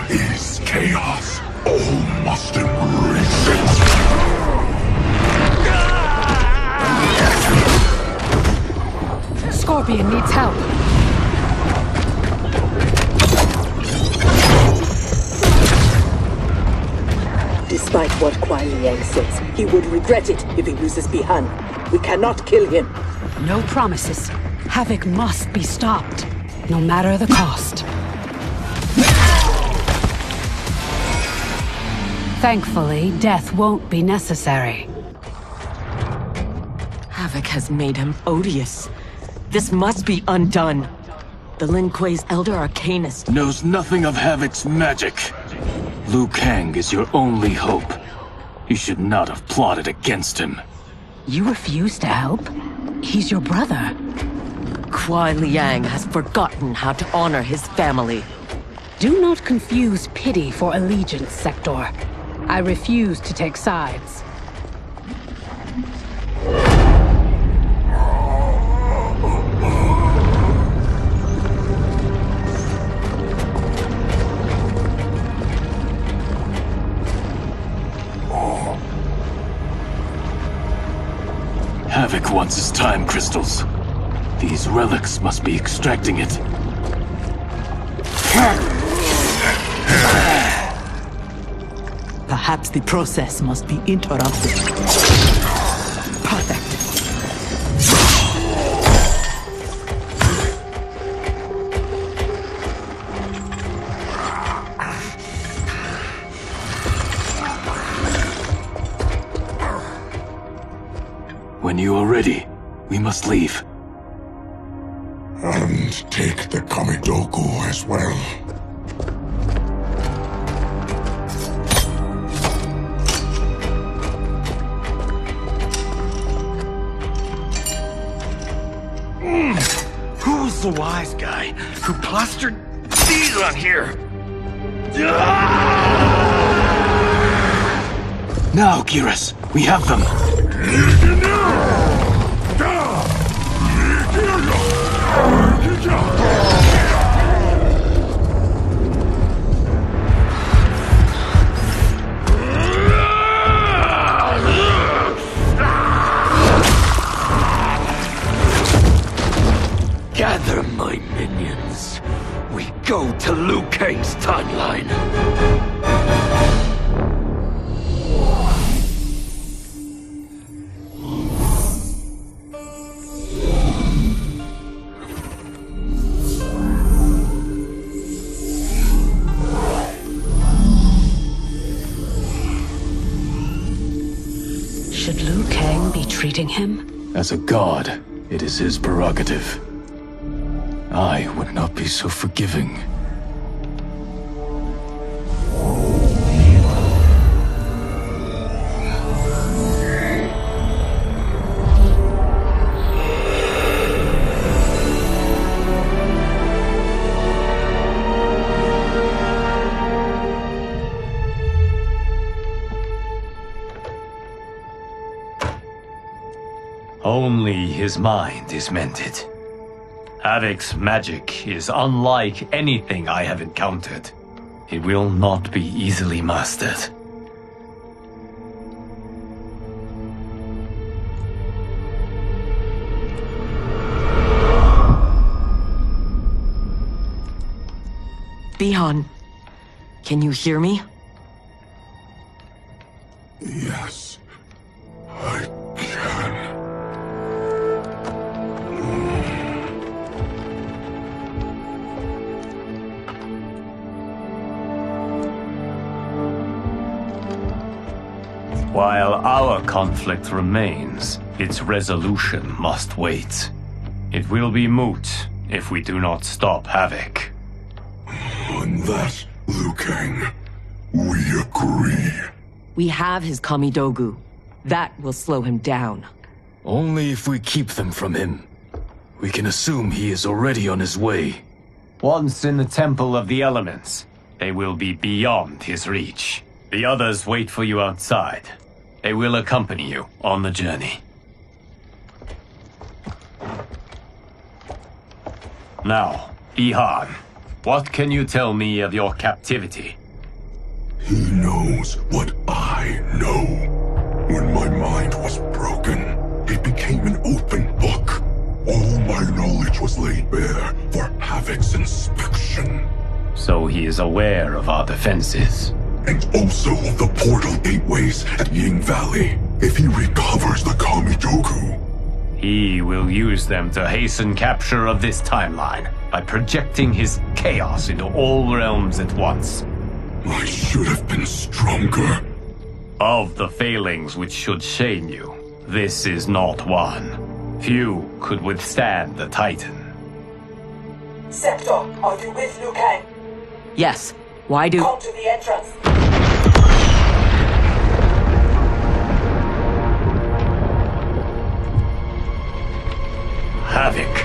Is chaos. All must embrace it. Scorpion needs help. Despite what Kuai Liang says, he would regret it if he loses Bihan. We cannot kill him. No promises. Havoc must be stopped, no matter the cost. Thankfully, death won't be necessary. Havoc has made him odious. This must be undone. The Lin Kuei's Elder Arcanist knows nothing of Havoc's magic. Liu Kang is your only hope. You should not have plotted against him. You refuse to help? He's your brother. Kuai Liang has forgotten how to honor his family. Do not confuse pity for allegiance, Sector. I refuse to take sides. Havoc wants his time crystals. These relics must be extracting it. Perhaps the process must be interrupted. Perfect. When you are ready, we must leave. And take the Kamidoku as well. Who's the wise guy who plastered these on here? Now, Geras, we have them. Gather my minions. We go to Liu Kang's timeline. Should Liu Kang be treating him? As a god, it is his prerogative. I would not be so forgiving. Only his mind is mended. Havoc's magic is unlike anything I have encountered. It will not be easily mastered. Bihan, can you hear me? Yes, I can. While our conflict remains, its resolution must wait. It will be moot if we do not stop Havoc. On that, Liu Kang, we agree. We have his Kamidogu. That will slow him down. Only if we keep them from him. We can assume he is already on his way. Once in the Temple of the Elements, they will be beyond his reach. The others wait for you outside. They will accompany you on the journey. Now, Bihan, what can you tell me of your captivity? He knows what I know. When my mind was broken, it became an open book. All my knowledge was laid bare for Havoc's inspection. So he is aware of our defenses. And also of the portal gateways at Ying Valley. If he recovers the Kamidoku, he will use them to hasten capture of this timeline by projecting his chaos into all realms at once. I should have been stronger. Of the failings which should shame you, this is not one. Few could withstand the Titan. Sector, are you with Liu Kang? Yes. Why do... Come to the entrance. Havoc.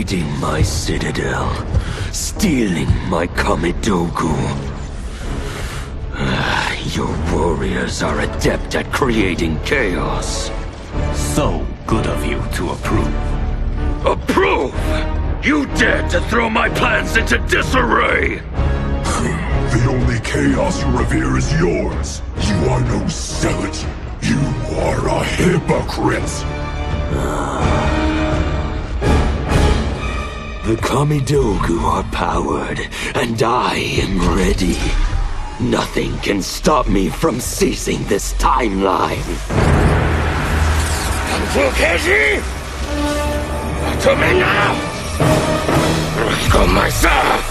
raiding my citadel, stealing my Kamidogu. Your warriors are adept at creating chaos. So good of you to approve. Approve? You dared to throw my plans into disarray! The only chaos you revere is yours. You are no zealot. You are a hypocrite. The Kamidogu are powered, and I am ready. Nothing can stop me from seizing this timeline. Fukeji! To me now! Go myself!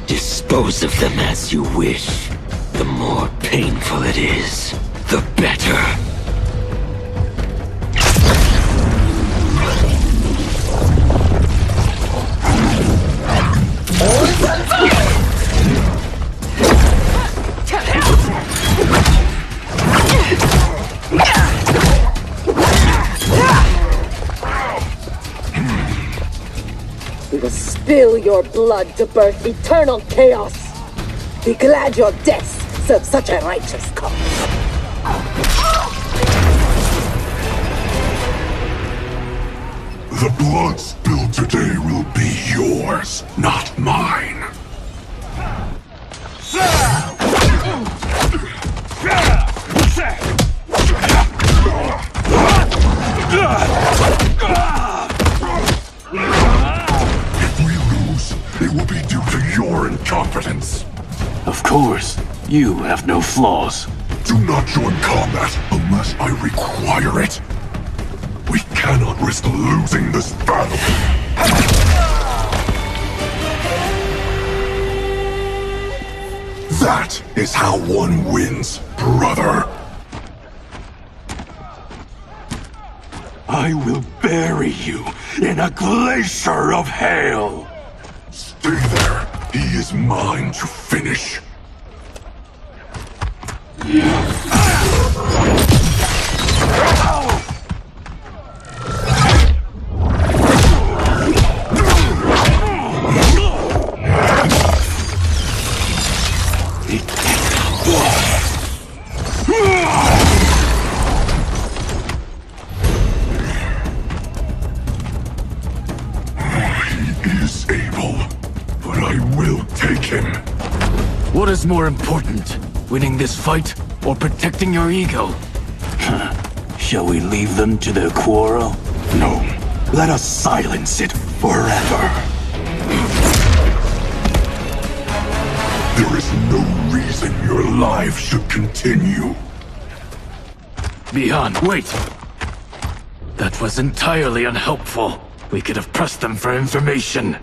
Dispose of them as you wish. The more painful it is, the better. We will spill your blood to birth eternal chaos. Be glad your deaths serve such a righteous cause. The blood spilled today will be yours, not mine. If we lose, it will be due to your incompetence. Of course, you have no flaws. Do not join combat unless I require it. We cannot risk losing this battle. That is how one wins, brother. I will bury you in a glacier of hail! Stay there. He is mine to finish. What is more important, winning this fight or protecting your ego? Shall we leave them to their quarrel? No. Let us silence it forever. There is no reason your life should continue. Bihan, wait! That was entirely unhelpful. We could have pressed them for information.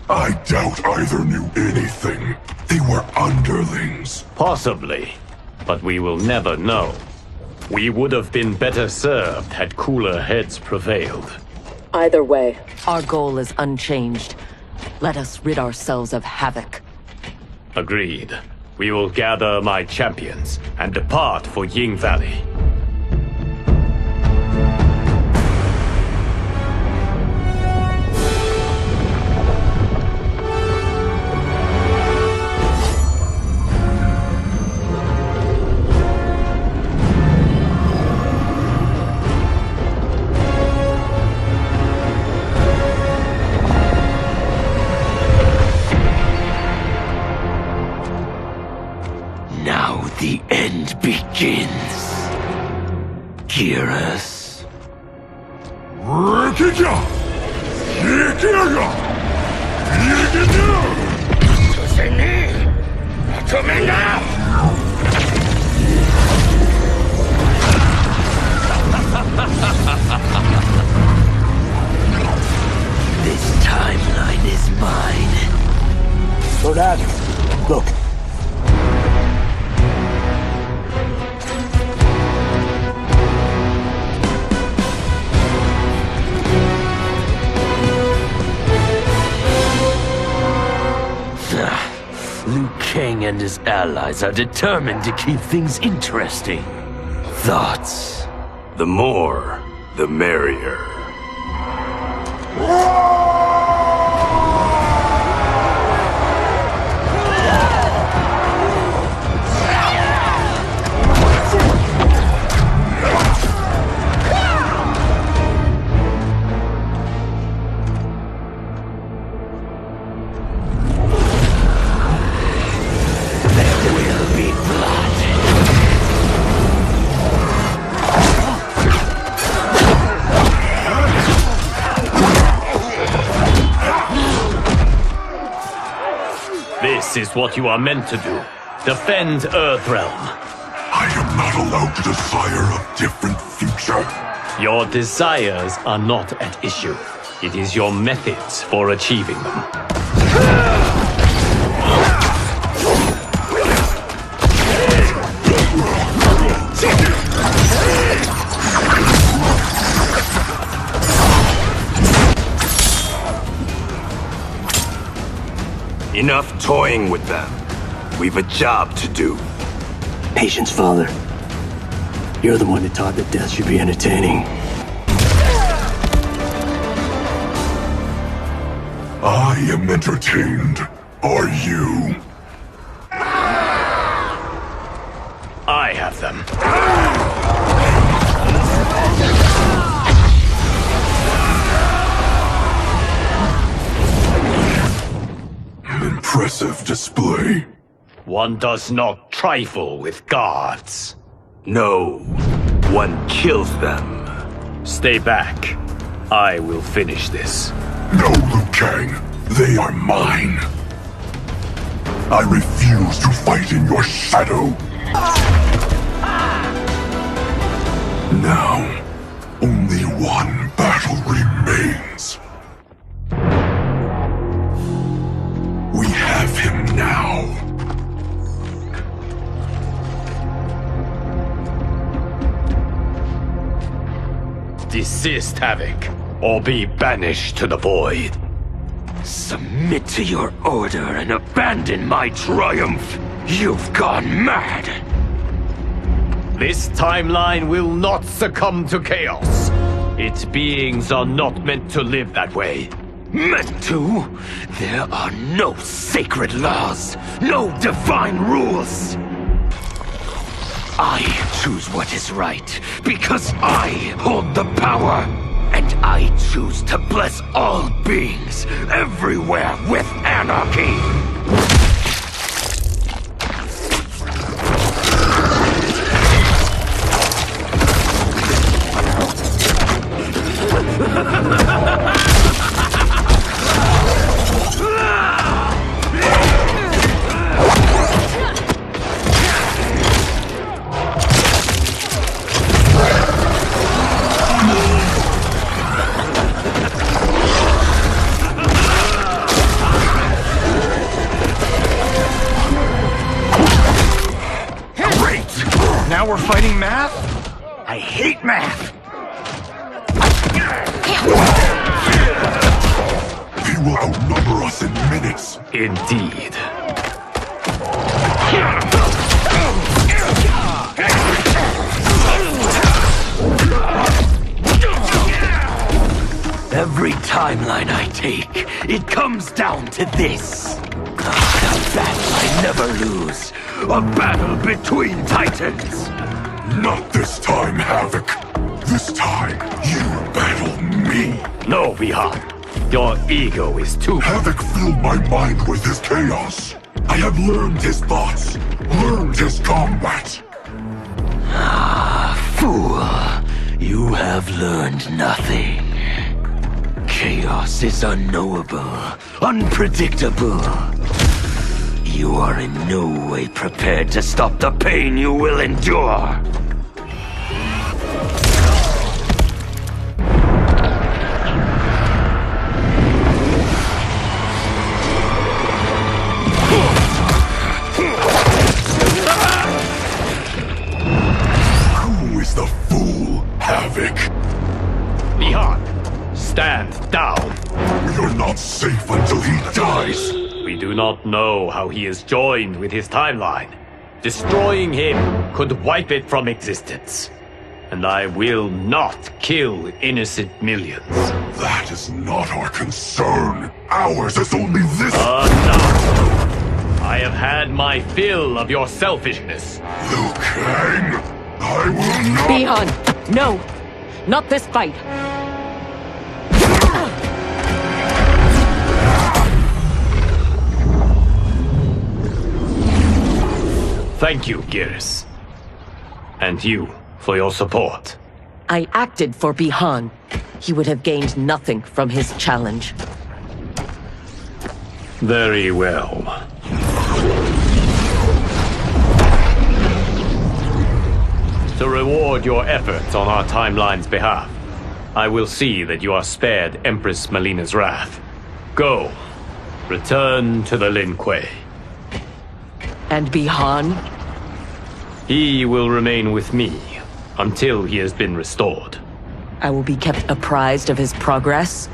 I doubt either knew anything. They were underlings. Possibly, but we will never know. We would have been better served had cooler heads prevailed. Either way, our goal is unchanged. Let us rid ourselves of Havoc. Agreed. We will gather my champions and depart for Ying Valley. The end begins. Geras. Rikija! Yikiaga! To me now! This timeline is mine. Lord Adam, look. and his allies are determined to keep things interesting. Thoughts? The more, the merrier. This is what you are meant to do. Defend Earthrealm. I am not allowed to desire a different future. Your desires are not at issue. It is your methods for achieving them. Enough toying with them. We've a job to do. Patience, Father. You're the one that taught that death should be entertaining. I am entertained. Are you? I have them. Impressive display. One does not trifle with gods. No, one kills them. Stay back. I will finish this. No, Liu Kang. They are mine. I refuse to fight in your shadow. Now, only one battle remains. We have him now. Desist, Havoc, or be banished to the void. Submit to your order and abandon my triumph. You've gone mad. This timeline will not succumb to chaos. Its beings are not meant to live that way. Meant to? There are no sacred laws, no divine rules. I choose what is right, because I hold the power. And I choose to bless all beings, everywhere, with anarchy. Now we're fighting math? I hate math! He will outnumber us in minutes. Indeed. Every timeline I take, it comes down to this. A battle I never lose. A battle between titans. Not this time, Havoc. This time, you battle me. No, Vihan. Your ego is too... Havoc filled my mind with his chaos. I have learned his thoughts, learned his combat. Ah, fool. You have learned nothing. Chaos is unknowable, unpredictable. You are in no way prepared to stop the pain you will endure. Who is the fool, Havoc? Vihan, stand down. We are not safe until he dies. We do not know how he is joined with his timeline. Destroying him could wipe it from existence. And I will not kill innocent millions. That is not our concern. Ours is only this. Enough! I have had my fill of your selfishness. Liu Kang, I will not. Bi-Han, no! Not this fight! Thank you, Geras. And you, for your support. I acted for Bi-Han. He would have gained nothing from his challenge. Very well. To reward your efforts on our timeline's behalf, I will see that you are spared Empress Melina's wrath. Go. Return to the Lin Kuei. And Bi-Han? He will remain with me until he has been restored. I will be kept apprised of his progress?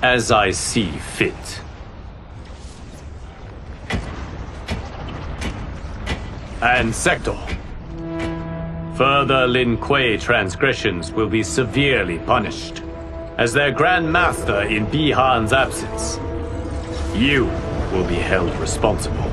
As I see fit. And Sector. Further Lin Kuei transgressions will be severely punished. As their Grand Master in Bi-Han's absence, you will be held responsible.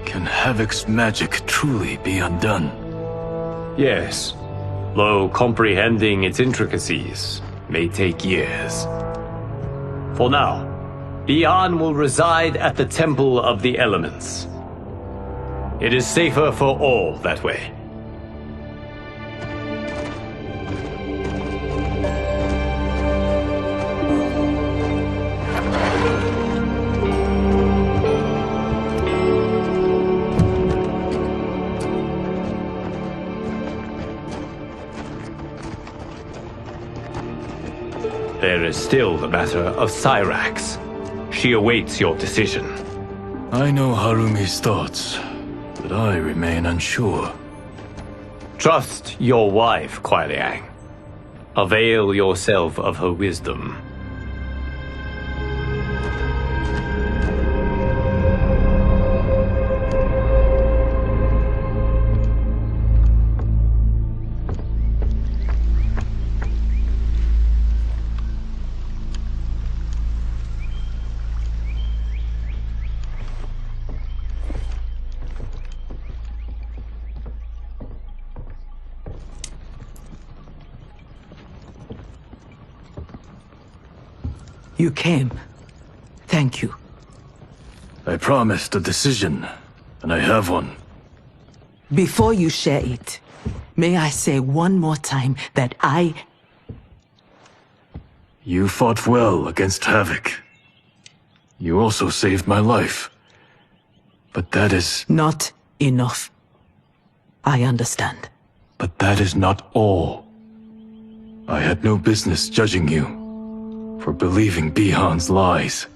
Can Havoc's magic truly be undone? Yes, though comprehending its intricacies may take years. For now, Bi-Han will reside at the Temple of the Elements. It is safer for all that way. There is still the matter of Cyrax. She awaits your decision. I know Harumi's thoughts, but I remain unsure. Trust your wife, Kuai Liang. Avail yourself of her wisdom. You came. Thank you. I promised a decision, and I have one. Before you share it, may I say one more time that You fought well against Havoc. You also saved my life. But that is... Not enough. I understand. But that is not all. I had no business judging you for believing Bi-Han's lies.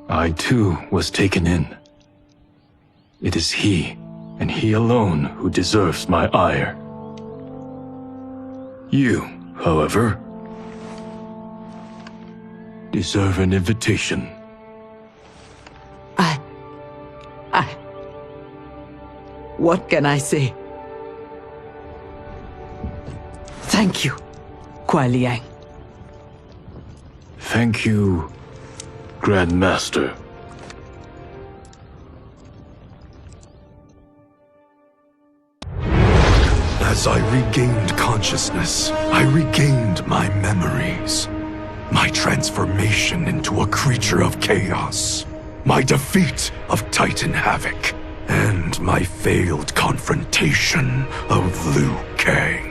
I too was taken in. It is he, and he alone, who deserves my ire. You, however, deserve an invitation. What can I say? Thank you, Kuai Liang. Thank you, Grand Master. As I regained consciousness, I regained my memories. My transformation into a creature of chaos. My defeat of Titan Havoc. And my failed confrontation of Liu Kang.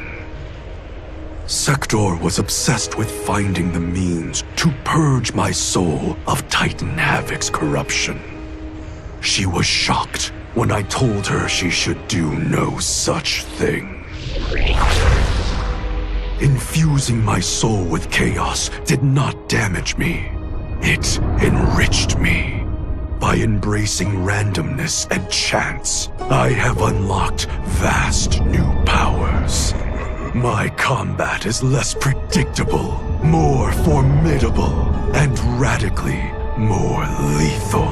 Sector was obsessed with finding the means to purge my soul of Titan Havoc's corruption. She was shocked when I told her she should do no such thing. Infusing my soul with chaos did not damage me. It enriched me. By embracing randomness and chance, I have unlocked vast new powers. My combat is less predictable, more formidable, and radically more lethal.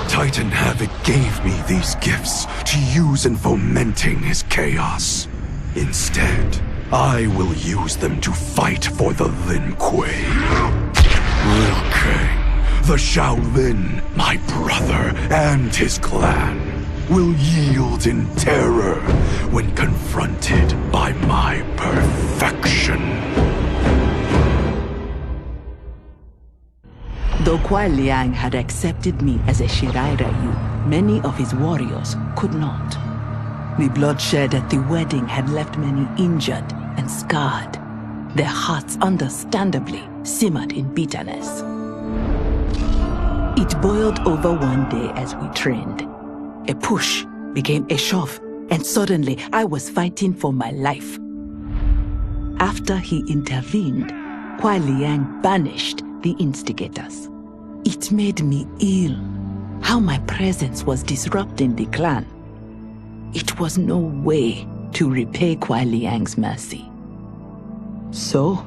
Titan Havoc gave me these gifts to use in fomenting his chaos. Instead, I will use them to fight for the Lin Kuei. Liu Kang, the Shaolin, my brother, and his clan, will yield in terror when confronted by my perfection. Though Kuai Liang had accepted me as a Shirai Ryu, many of his warriors could not. The bloodshed at the wedding had left many injured and scarred. Their hearts understandably simmered in bitterness. It boiled over one day as we trained. A push became a shove, and suddenly I was fighting for my life. After he intervened, Kuai Liang banished the instigators. It made me ill, how my presence was disrupting the clan. It was no way to repay Kuai Liang's mercy. So,